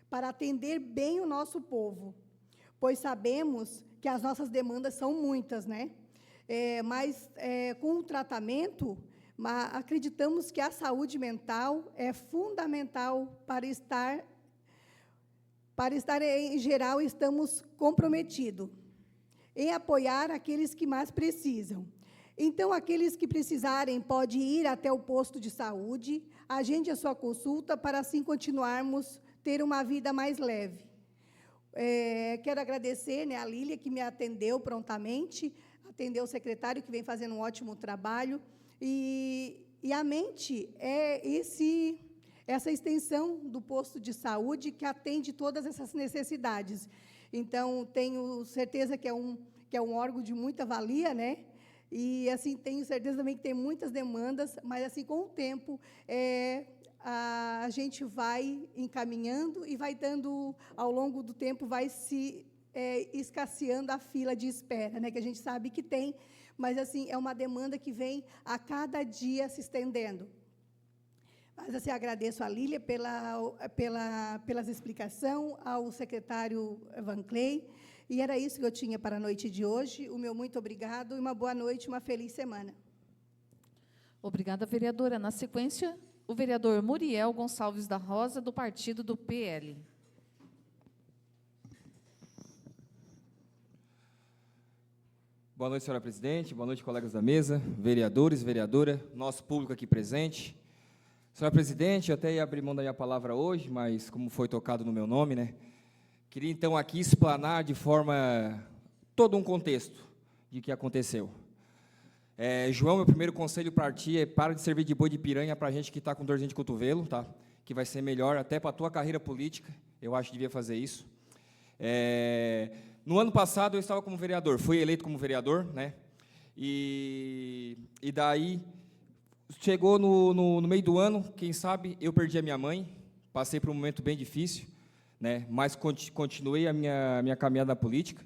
para atender bem o nosso povo, pois sabemos que as nossas demandas são muitas, né? Mas com o tratamento, acreditamos que a saúde mental é fundamental para estar em geral, estamos comprometidos em apoiar aqueles que mais precisam. Então, aqueles que precisarem, podem ir até o posto de saúde, agende a sua consulta, para assim continuarmos ter uma vida mais leve. Quero agradecer, né, a Lília, que me atendeu prontamente, atendeu o secretário, que vem fazendo um ótimo trabalho, e a mente é essa extensão do posto de saúde que atende todas essas necessidades. Então, tenho certeza que é um órgão de muita valia, né? E, assim, tenho certeza também que tem muitas demandas, mas, assim, com o tempo, a gente vai encaminhando e vai dando, ao longo do tempo, vai se escasseando a fila de espera, né? Que a gente sabe que tem, mas, assim, é uma demanda que vem a cada dia se estendendo. Mas, assim, agradeço a Lília pelas explicações, ao secretário Van Clay, e era isso que eu tinha para a noite de hoje. O meu muito obrigado, e uma boa noite, uma feliz semana. Obrigada, vereadora. Na sequência, o vereador Muriel Gonçalves da Rosa, do partido do PL. Boa noite, senhora presidente, boa noite, colegas da mesa, vereadores, vereadora, nosso público aqui presente. Senhora presidente, eu até ia abrir mão da minha palavra hoje, mas como foi tocado no meu nome, né? Queria, então, aqui explanar de forma, todo um contexto de que aconteceu. João, meu primeiro conselho para ti é: para de servir de boi de piranha para a gente que está com dorzinha de cotovelo, tá? Que vai ser melhor até para a tua carreira política, eu acho que devia fazer isso. No ano passado, eu estava como vereador, fui eleito como vereador, né? E daí, chegou no meio do ano, quem sabe, eu perdi a minha mãe, passei por um momento bem difícil, né? Mas continuei a minha caminhada na política.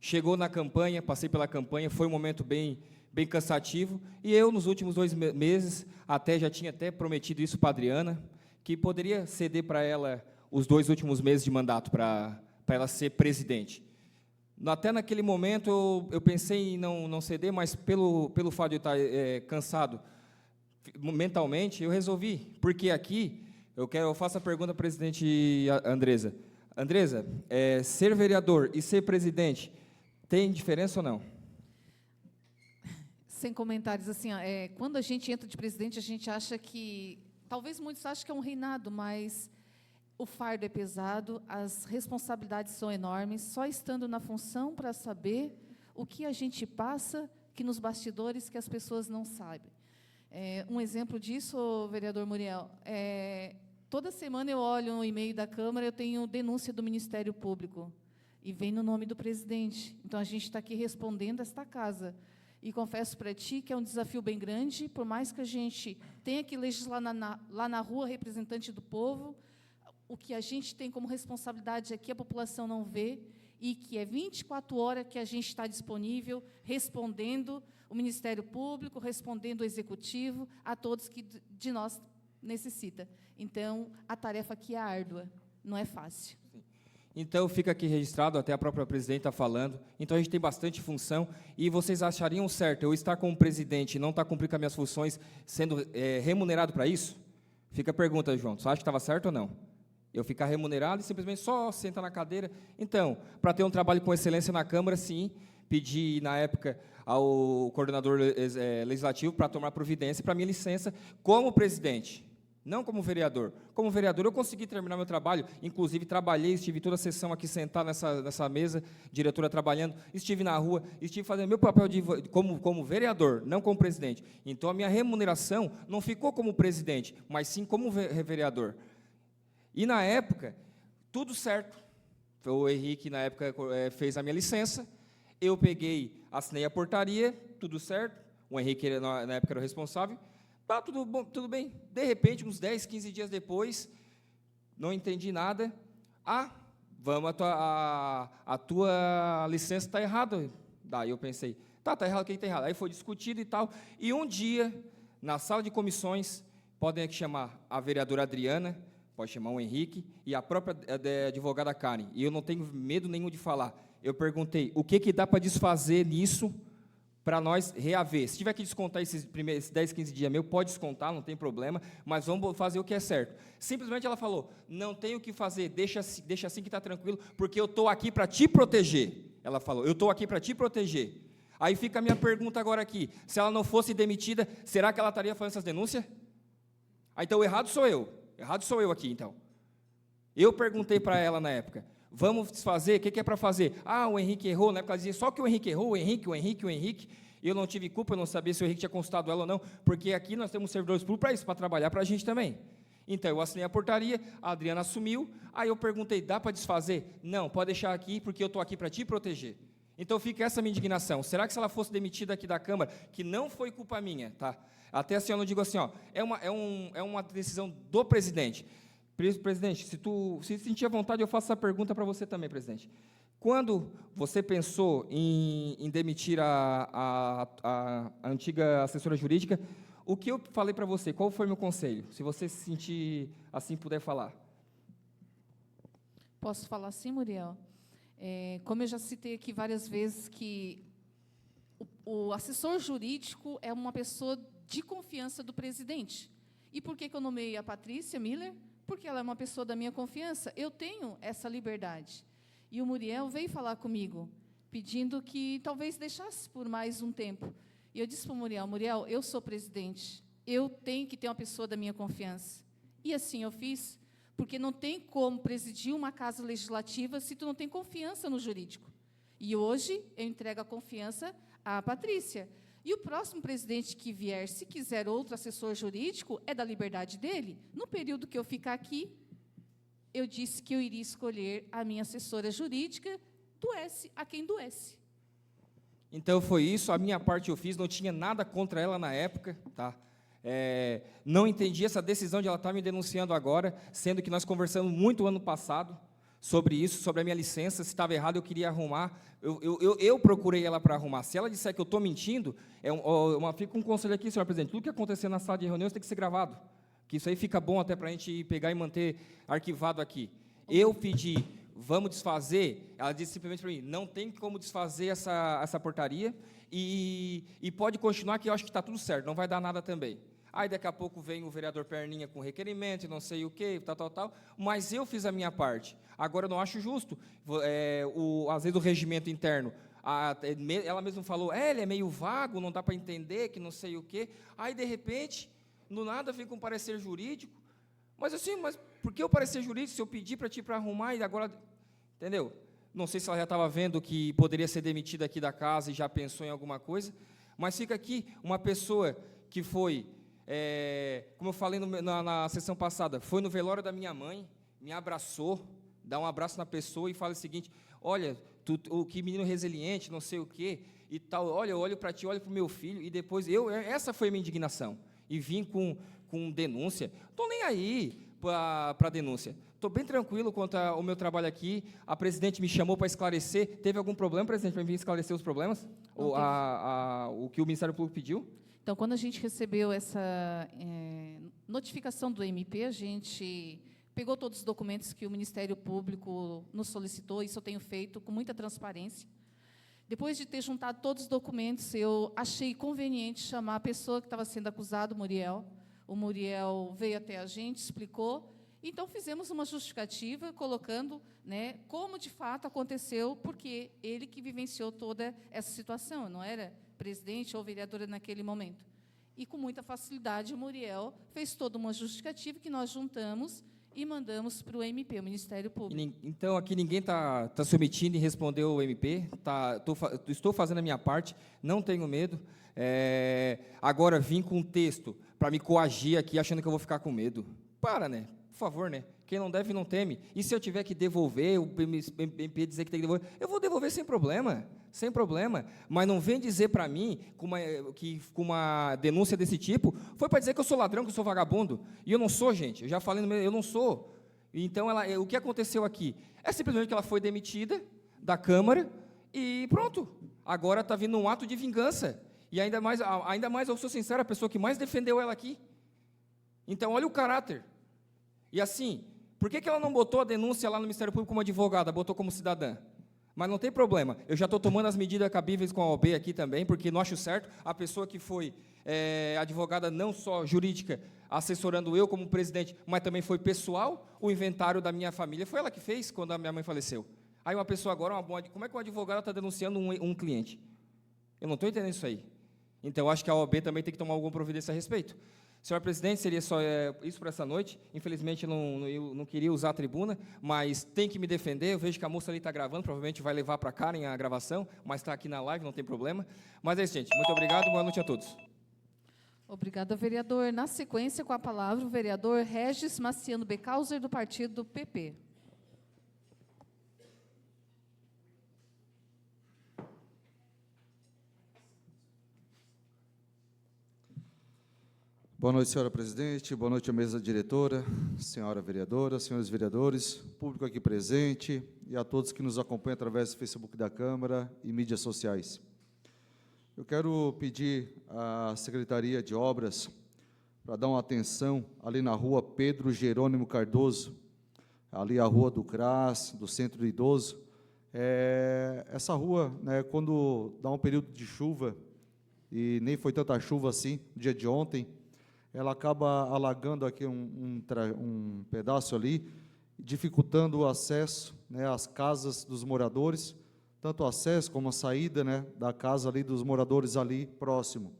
Chegou na campanha, passei pela campanha, foi um momento bem cansativo, e eu, nos últimos 2 meses, já tinha até prometido isso para a Adriana, que poderia ceder para ela os 2 últimos meses de mandato, para ela ser presidente. Até naquele momento, eu pensei em não ceder, mas pelo fato de eu estar cansado mentalmente, eu resolvi, porque aqui, eu faço a pergunta à presidente Andresa. Andresa, ser vereador e ser presidente, tem diferença ou não? Sem comentários, assim, quando a gente entra de presidente, a gente acha que, talvez muitos achem que é um reinado, mas o fardo é pesado, as responsabilidades são enormes, só estando na função para saber o que a gente passa, que nos bastidores, que as pessoas não sabem. Um exemplo disso, vereador Muriel, toda semana eu olho no e-mail da Câmara, eu tenho denúncia do Ministério Público, e vem no nome do presidente. Então, a gente está aqui respondendo esta casa. E confesso para ti que é um desafio bem grande, por mais que a gente tenha que legislar lá na rua, representante do povo, o que a gente tem como responsabilidade aqui, a população não vê, e que é 24 horas que a gente está disponível, respondendo o Ministério Público, respondendo o Executivo, a todos que de nós necessita. Então, a tarefa aqui é árdua, não é fácil. Então, fica aqui registrado, até a própria presidente está falando. Então, a gente tem bastante função. E vocês achariam certo eu estar como presidente e não estar cumprindo com as minhas funções, sendo remunerado para isso? Fica a pergunta, João. Você acha que estava certo ou não? Eu ficar remunerado e simplesmente só sentar na cadeira? Então, para ter um trabalho com excelência na Câmara, sim, pedi, na época, ao coordenador legislativo para tomar providência para minha licença como presidente. Não como vereador. Como vereador, eu consegui terminar meu trabalho, inclusive trabalhei, estive toda a sessão aqui sentado nessa mesa, diretora trabalhando, estive na rua, estive fazendo meu papel como vereador, não como presidente. Então, a minha remuneração não ficou como presidente, mas sim como vereador. E, na época, tudo certo. O Henrique, na época, fez a minha licença, eu peguei, assinei a portaria, tudo certo, o Henrique, na época, era o responsável. Tá, tudo bom, tudo bem. De repente, uns 10, 15 dias depois, não entendi nada. A tua licença está errada. Daí eu pensei, tá errado, quem está errado? Aí foi discutido e tal. E um dia, na sala de comissões, podem chamar a vereadora Adriana, pode chamar o Henrique, e a própria advogada Karen. E eu não tenho medo nenhum de falar. Eu perguntei, o que dá para desfazer nisso para nós reaver? Se tiver que descontar esses 10, 15 dias meu, pode descontar, não tem problema, mas vamos fazer o que é certo. Simplesmente ela falou, não tem o que fazer, deixa assim que está tranquilo, porque eu estou aqui para te proteger. Ela falou, eu estou aqui para te proteger. Aí fica a minha pergunta agora aqui, se ela não fosse demitida, será que ela estaria fazendo essas denúncias? Então o errado sou eu aqui, então. Eu perguntei para ela na época, vamos desfazer, o que é para fazer? O Henrique errou, na época ela dizia só que o Henrique errou, o Henrique. Eu não tive culpa, eu não sabia se o Henrique tinha consultado ela ou não, porque aqui nós temos servidores públicos para isso, para trabalhar para a gente também. Então, eu assinei a portaria, a Adriana assumiu, aí eu perguntei, dá para desfazer? Não, pode deixar aqui, porque eu estou aqui para te proteger. Então, fica essa minha indignação. Será que se ela fosse demitida aqui da Câmara, que não foi culpa minha, tá? Até assim eu não digo assim, é uma decisão do presidente. Presidente, se sentir à vontade, eu faço essa pergunta para você também, presidente. Quando você pensou em demitir a antiga assessora jurídica, o que eu falei para você? Qual foi o meu conselho? Se você se sentir assim, puder falar. Posso falar sim, Muriel? Como eu já citei aqui várias vezes, que o assessor jurídico é uma pessoa de confiança do presidente. E por que eu nomeei a Patrícia Miller? Porque ela é uma pessoa da minha confiança. Eu tenho essa liberdade. E o Muriel veio falar comigo, pedindo que talvez deixasse por mais um tempo. E eu disse para o Muriel, eu sou presidente, eu tenho que ter uma pessoa da minha confiança. E assim eu fiz, porque não tem como presidir uma casa legislativa se tu não tem confiança no jurídico. E hoje eu entrego a confiança à Patrícia. E o próximo presidente que vier, se quiser outro assessor jurídico, é da liberdade dele. No período que eu ficar aqui, eu disse que eu iria escolher a minha assessora jurídica, doesse a quem doesse. Então, foi isso, a minha parte eu fiz, não tinha nada contra ela na época, tá? Não entendi essa decisão de ela estar me denunciando agora, sendo que nós conversamos muito ano passado sobre isso, sobre a minha licença, se estava errado eu queria arrumar, eu procurei ela para arrumar. Se ela disser que eu estou mentindo, fica um conselho aqui, senhor presidente, tudo que acontecer na sala de reuniões tem que ser gravado, que isso aí fica bom até para a gente pegar e manter arquivado aqui. Eu pedi, vamos desfazer, ela disse simplesmente para mim, não tem como desfazer essa portaria, e pode continuar que eu acho que está tudo certo, não vai dar nada também. Aí, daqui a pouco, vem o vereador Perninha com requerimento, e não sei o quê, tal, mas eu fiz a minha parte. Agora, eu não acho justo, às vezes, o regimento interno, ela mesma falou, ele é meio vago, não dá para entender, que não sei o quê. Aí, de repente, no nada, vem com um parecer jurídico. Mas, assim, por que o parecer jurídico, se eu pedir para ti para arrumar, e agora... Entendeu? Não sei se ela já estava vendo que poderia ser demitida aqui da casa e já pensou em alguma coisa, mas fica aqui uma pessoa que foi... como eu falei na sessão passada, foi no velório da minha mãe, me abraçou, dá um abraço na pessoa e fala o seguinte, olha, que menino resiliente, não sei o quê, e tal. Olha, eu olho para ti, olho para o meu filho, e depois essa foi a minha indignação. E vim com denúncia. Estou nem aí para denúncia. Estou bem tranquilo quanto ao meu trabalho aqui. A presidente me chamou para esclarecer. Teve algum problema, presidente, para vir esclarecer os problemas? O que o Ministério Público pediu? Então, quando a gente recebeu essa notificação do MP, a gente pegou todos os documentos que o Ministério Público nos solicitou, isso eu tenho feito com muita transparência. Depois de ter juntado todos os documentos, eu achei conveniente chamar a pessoa que estava sendo acusada, o Muriel. O Muriel veio até a gente, explicou. Então, fizemos uma justificativa, colocando, né, como de fato aconteceu, porque ele que vivenciou toda essa situação, não era presidente ou vereadora naquele momento. E, com muita facilidade, o Muriel fez toda uma justificativa que nós juntamos e mandamos para o MP, o Ministério Público. Então, aqui ninguém está se omitindo em responder o MP. Estou fazendo a minha parte, não tenho medo. Agora, vim com um texto para me coagir aqui, achando que eu vou ficar com medo. Para, né? Por favor, né? Quem não deve, não teme. E se eu tiver que devolver, o MP dizer que tem que devolver, eu vou devolver sem problema. Sem problema. Mas não vem dizer para mim, que com uma denúncia desse tipo, foi para dizer que eu sou ladrão, que eu sou vagabundo. E eu não sou, gente. Eu já falei no meio, eu não sou. Então, o que aconteceu aqui? É simplesmente que ela foi demitida da Câmara e pronto. Agora está vindo um ato de vingança. E ainda mais, eu sou sincero, a pessoa que mais defendeu ela aqui. Então, olha o caráter. E assim, por que ela não botou a denúncia lá no Ministério Público como advogada, botou como cidadã? Mas não tem problema, eu já estou tomando as medidas cabíveis com a OAB aqui também, porque não acho certo a pessoa que foi advogada não só jurídica, assessorando eu como presidente, mas também foi pessoal, o inventário da minha família, foi ela que fez quando a minha mãe faleceu. Aí uma pessoa agora, como é que um advogado está denunciando um cliente? Eu não estou entendendo isso aí. Então, eu acho que a OAB também tem que tomar alguma providência a respeito. Senhor presidente, seria só isso para essa noite. Infelizmente, eu não queria usar a tribuna, mas tem que me defender. Eu vejo que a moça ali está gravando, provavelmente vai levar para Karen a gravação, mas está aqui na live, não tem problema. Mas é isso, gente. Muito obrigado, boa noite a todos. Obrigada, vereador. Na sequência, com a palavra, o vereador Regis Marciano Becauser, do partido PP. Boa noite, senhora presidente, boa noite à mesa diretora, senhora vereadora, senhores vereadores, público aqui presente e a todos que nos acompanham através do Facebook da Câmara e mídias sociais. Eu quero pedir à Secretaria de Obras para dar uma atenção ali na rua Pedro Jerônimo Cardoso, ali a rua do CRAS, do Centro do Idoso. Essa rua, né, quando dá um período de chuva, e nem foi tanta chuva assim, no dia de ontem, ela acaba alagando aqui um pedaço ali, dificultando o acesso, né, às casas dos moradores, tanto o acesso como a saída, né, da casa ali dos moradores ali próximo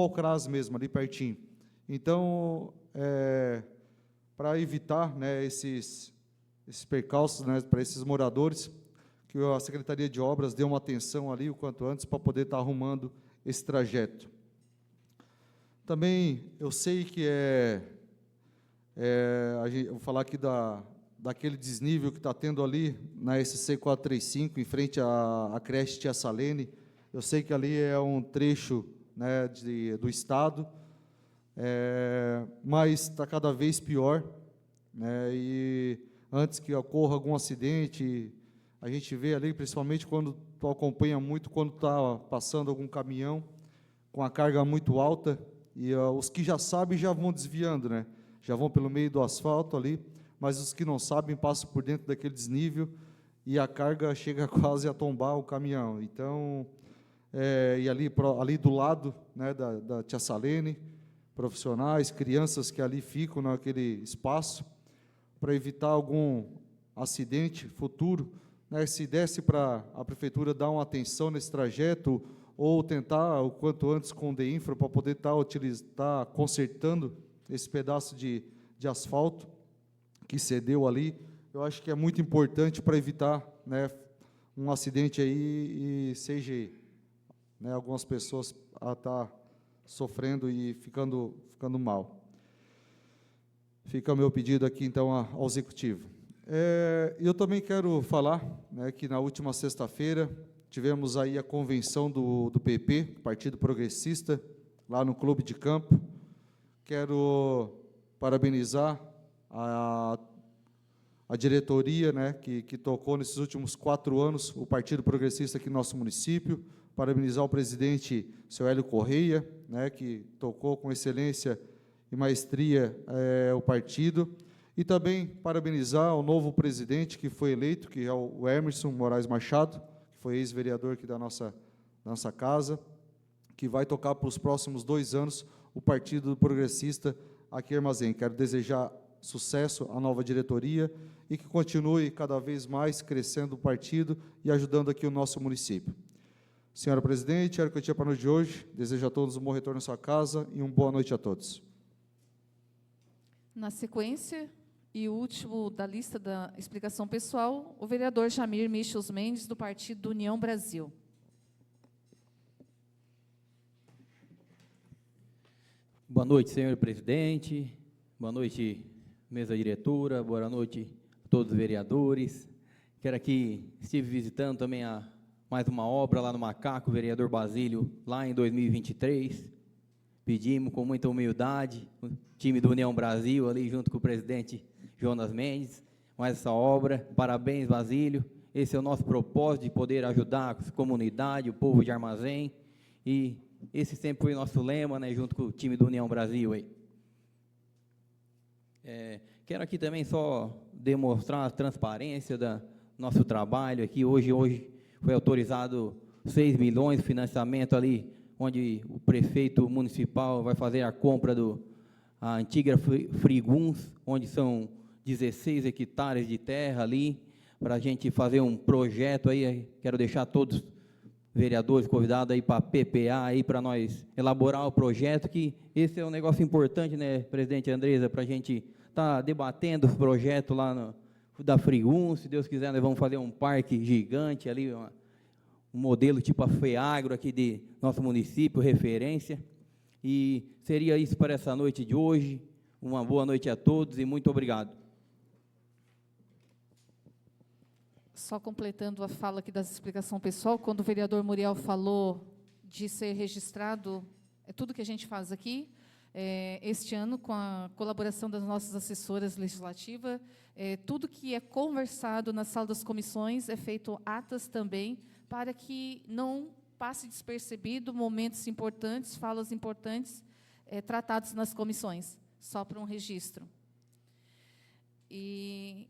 ao CRAS mesmo, ali pertinho. Então, para evitar, né, esses percalços, né, para esses moradores, que a Secretaria de Obras dê uma atenção ali o quanto antes para poder estar arrumando esse trajeto. Também eu sei que eu vou falar aqui daquele desnível que está tendo ali na SC 435, em frente à creche Tia Salene. Eu sei que ali é um trecho, né, do Estado, mas está cada vez pior, né, e antes que ocorra algum acidente, a gente vê ali, principalmente quando tu acompanha muito, quando está passando algum caminhão com a carga muito alta, e os que já sabem já vão desviando, né? Já vão pelo meio do asfalto ali, mas os que não sabem passam por dentro daquele desnível e a carga chega quase a tombar o caminhão. Então, e ali do lado, né, da Tia Salene, profissionais, crianças que ali ficam naquele espaço, para evitar algum acidente futuro, né, se desse para a prefeitura dar uma atenção nesse trajeto, ou tentar o quanto antes com o DEINFRA para poder estar consertando esse pedaço de asfalto que cedeu ali. Eu acho que é muito importante para evitar, né, um acidente aí e seja, né, algumas pessoas a estar sofrendo e ficando mal. Fica o meu pedido aqui, então, ao Executivo. Eu também quero falar, né, que na última sexta-feira tivemos aí a convenção do PP, Partido Progressista, lá no Clube de Campo. Quero parabenizar a diretoria, né, que tocou nesses últimos 4 anos o Partido Progressista aqui no nosso município, parabenizar o presidente, seu Hélio Correia, né, que tocou com excelência e maestria o partido, e também parabenizar o novo presidente que foi eleito, que é o Emerson Moraes Machado, que foi ex-vereador aqui da nossa casa, que vai tocar para os próximos 2 anos o Partido Progressista aqui em Armazém. Quero desejar sucesso à nova diretoria e que continue cada vez mais crescendo o partido e ajudando aqui o nosso município. Senhora presidente, era o que eu tinha para a noite de hoje. Desejo a todos um bom retorno à sua casa e uma boa noite a todos. Na sequência, e o último da lista da explicação pessoal, o vereador Jamir Michels Mendes, do Partido União Brasil. Boa noite, senhor presidente. Boa noite, mesa diretora. Boa noite a todos os vereadores. Quero aqui, estive visitando também mais uma obra lá no Macaco, o vereador Basílio, lá em 2023. Pedimos com muita humildade, o time do União Brasil, ali junto com o presidente Jonas Mendes, mais essa obra. Parabéns, Basílio. Esse é o nosso propósito, de poder ajudar a comunidade, o povo de Armazém. E esse sempre foi o nosso lema, né, junto com o time do União Brasil. Aí. Quero aqui também só demonstrar a transparência do nosso trabalho aqui. Hoje foi autorizado 6 milhões de financiamento ali, onde o prefeito municipal vai fazer a compra a antiga Friguns, onde são 16 hectares de terra ali, para a gente fazer um projeto aí. Quero deixar todos vereadores convidados aí para a PPA, aí para nós elaborar o projeto, que esse é um negócio importante, né, presidente Andresa, para a gente estar debatendo os projetos lá da Frigum. Se Deus quiser, nós vamos fazer um parque gigante ali, um modelo tipo a FEAGRO aqui de nosso município, referência. E seria isso para essa noite de hoje. Uma boa noite a todos e muito obrigado. Só completando a fala aqui da explicação pessoal, quando o vereador Muriel falou de ser registrado, é tudo que a gente faz aqui, este ano, com a colaboração das nossas assessoras legislativas, tudo que é conversado na sala das comissões é feito atas também, para que não passe despercebido momentos importantes, falas importantes, tratados nas comissões, só para um registro. E,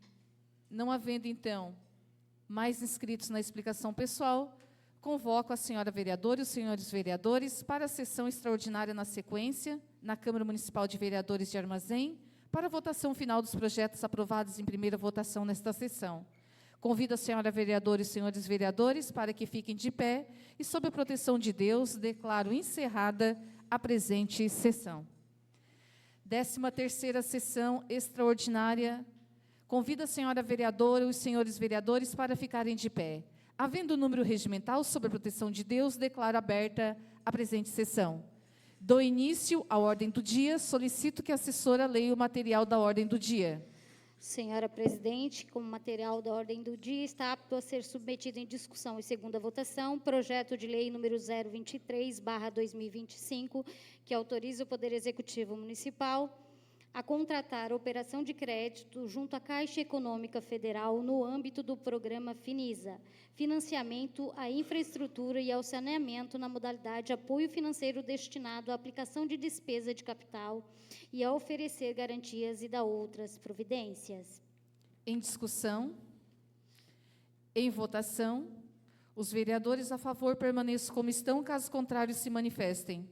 não havendo, então, mais inscritos na explicação pessoal, convoco a senhora vereadora e os senhores vereadores para a sessão extraordinária na sequência, na Câmara Municipal de Vereadores de Armazém, para a votação final dos projetos aprovados em primeira votação nesta sessão. Convido a senhora vereadora e os senhores vereadores para que fiquem de pé e, sob a proteção de Deus, declaro encerrada a presente sessão. 13ª sessão extraordinária. Convido a senhora vereadora e os senhores vereadores para ficarem de pé. Havendo número regimental, sob a proteção de Deus, declaro aberta a presente sessão. Dou início à ordem do dia, solicito que a assessora leia o material da ordem do dia. Senhora presidente, como material da ordem do dia, está apto a ser submetido em discussão e segunda votação, projeto de lei número 023/2025, que autoriza o Poder Executivo Municipal a contratar operação de crédito junto à Caixa Econômica Federal no âmbito do programa Finisa, financiamento à infraestrutura e ao saneamento na modalidade apoio financeiro destinado à aplicação de despesa de capital e a oferecer garantias e dar outras providências. Em discussão, em votação, os vereadores a favor permaneçam como estão, caso contrário se manifestem.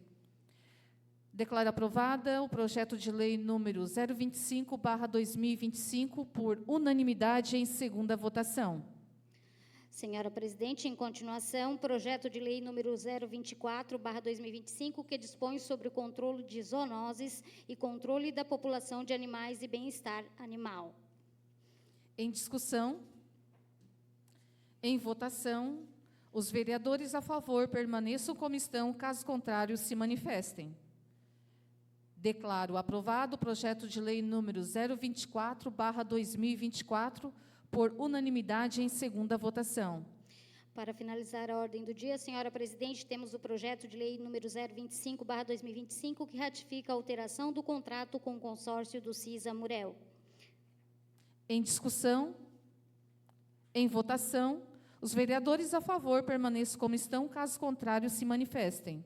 Declaro aprovada o projeto de lei número 025/2025 por unanimidade em segunda votação. Senhora presidente, em continuação, projeto de lei número 024/2025, que dispõe sobre o controle de zoonoses e controle da população de animais e bem-estar animal. Em discussão, em votação, os vereadores a favor permaneçam como estão, caso contrário se manifestem. Declaro aprovado o projeto de lei número 024/2024 por unanimidade em segunda votação. Para finalizar a ordem do dia, senhora presidente, temos o projeto de lei número 025/2025, que ratifica a alteração do contrato com o consórcio do CISA Murel. Em discussão, em votação, os vereadores a favor permaneçam como estão, caso contrário, se manifestem.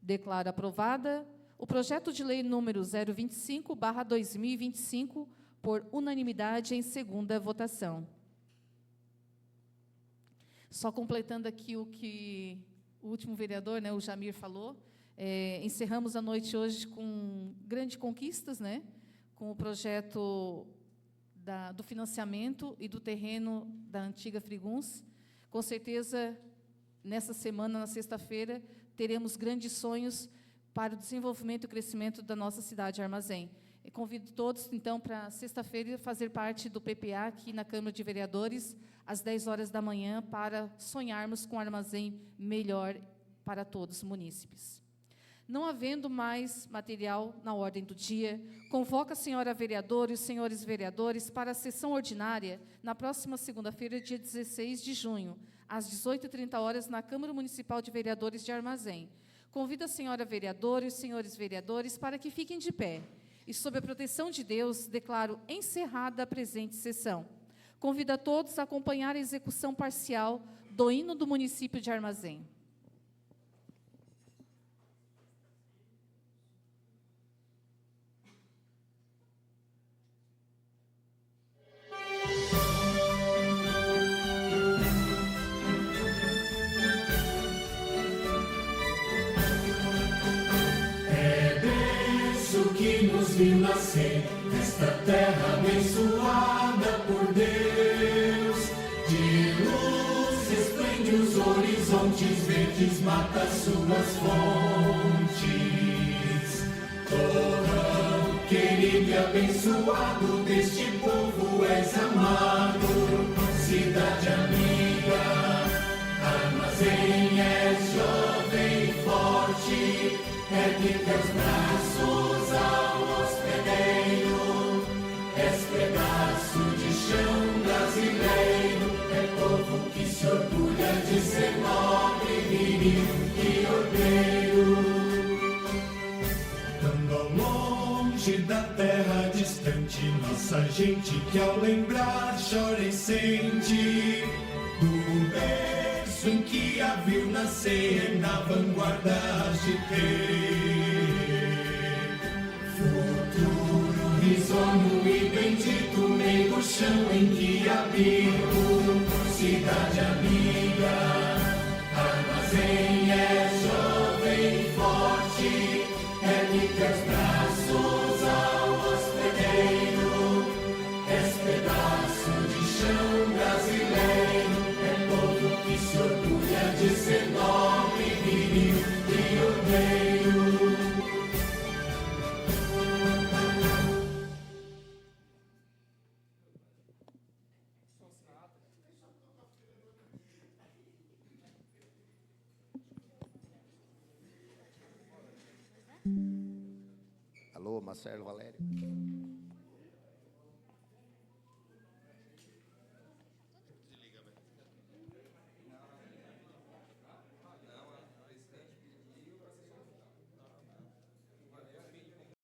Declaro aprovada o projeto de lei número 025/2025 por unanimidade em segunda votação. Só completando aqui o que o último vereador, né, o Jamir, falou, encerramos a noite hoje com grandes conquistas, né, com o projeto do financiamento e do terreno da antiga Friguns. Com certeza, nessa semana, na sexta-feira, teremos grandes sonhos para o desenvolvimento e crescimento da nossa cidade de Armazém. E convido todos, então, para sexta-feira fazer parte do PPA aqui na Câmara de Vereadores, às 10 horas da manhã, para sonharmos com um armazém melhor para todos os munícipes. Não havendo mais material na ordem do dia, convoco a senhora vereadora e os senhores vereadores para a sessão ordinária na próxima segunda-feira, dia 16 de junho, às 18h30, na Câmara Municipal de Vereadores de Armazém. Convido a senhora vereadora e os senhores vereadores para que fiquem de pé. E, sob a proteção de Deus, declaro encerrada a presente sessão. Convido a todos a acompanhar a execução parcial do hino do município de Armazém. Que nos viu nascer nesta terra abençoada por Deus. De luz resplende os horizontes verdes, mata suas fontes. Torrão querido e abençoado deste povo és amado. Cidade amiga, Armazém és jovem e forte. Ergue teus braços ao hospedeiro, és pedaço de chão brasileiro, é povo que se orgulha de ser nobre, viril e ordeiro. Quando ao longe da terra distante, nossa gente que ao lembrar chora e sente, do berço em que a viu nascer, na vanguarda de ter futuro risonho e bendito, meio do chão em que habito. Cidade amiga, Armazém é jovem e forte, ergue teus braços ao hospedeiro, és pedaço de chão brasileiro, que se orgulha de ser nobre, viril e ordeiro. Alô, Marcelo Valério.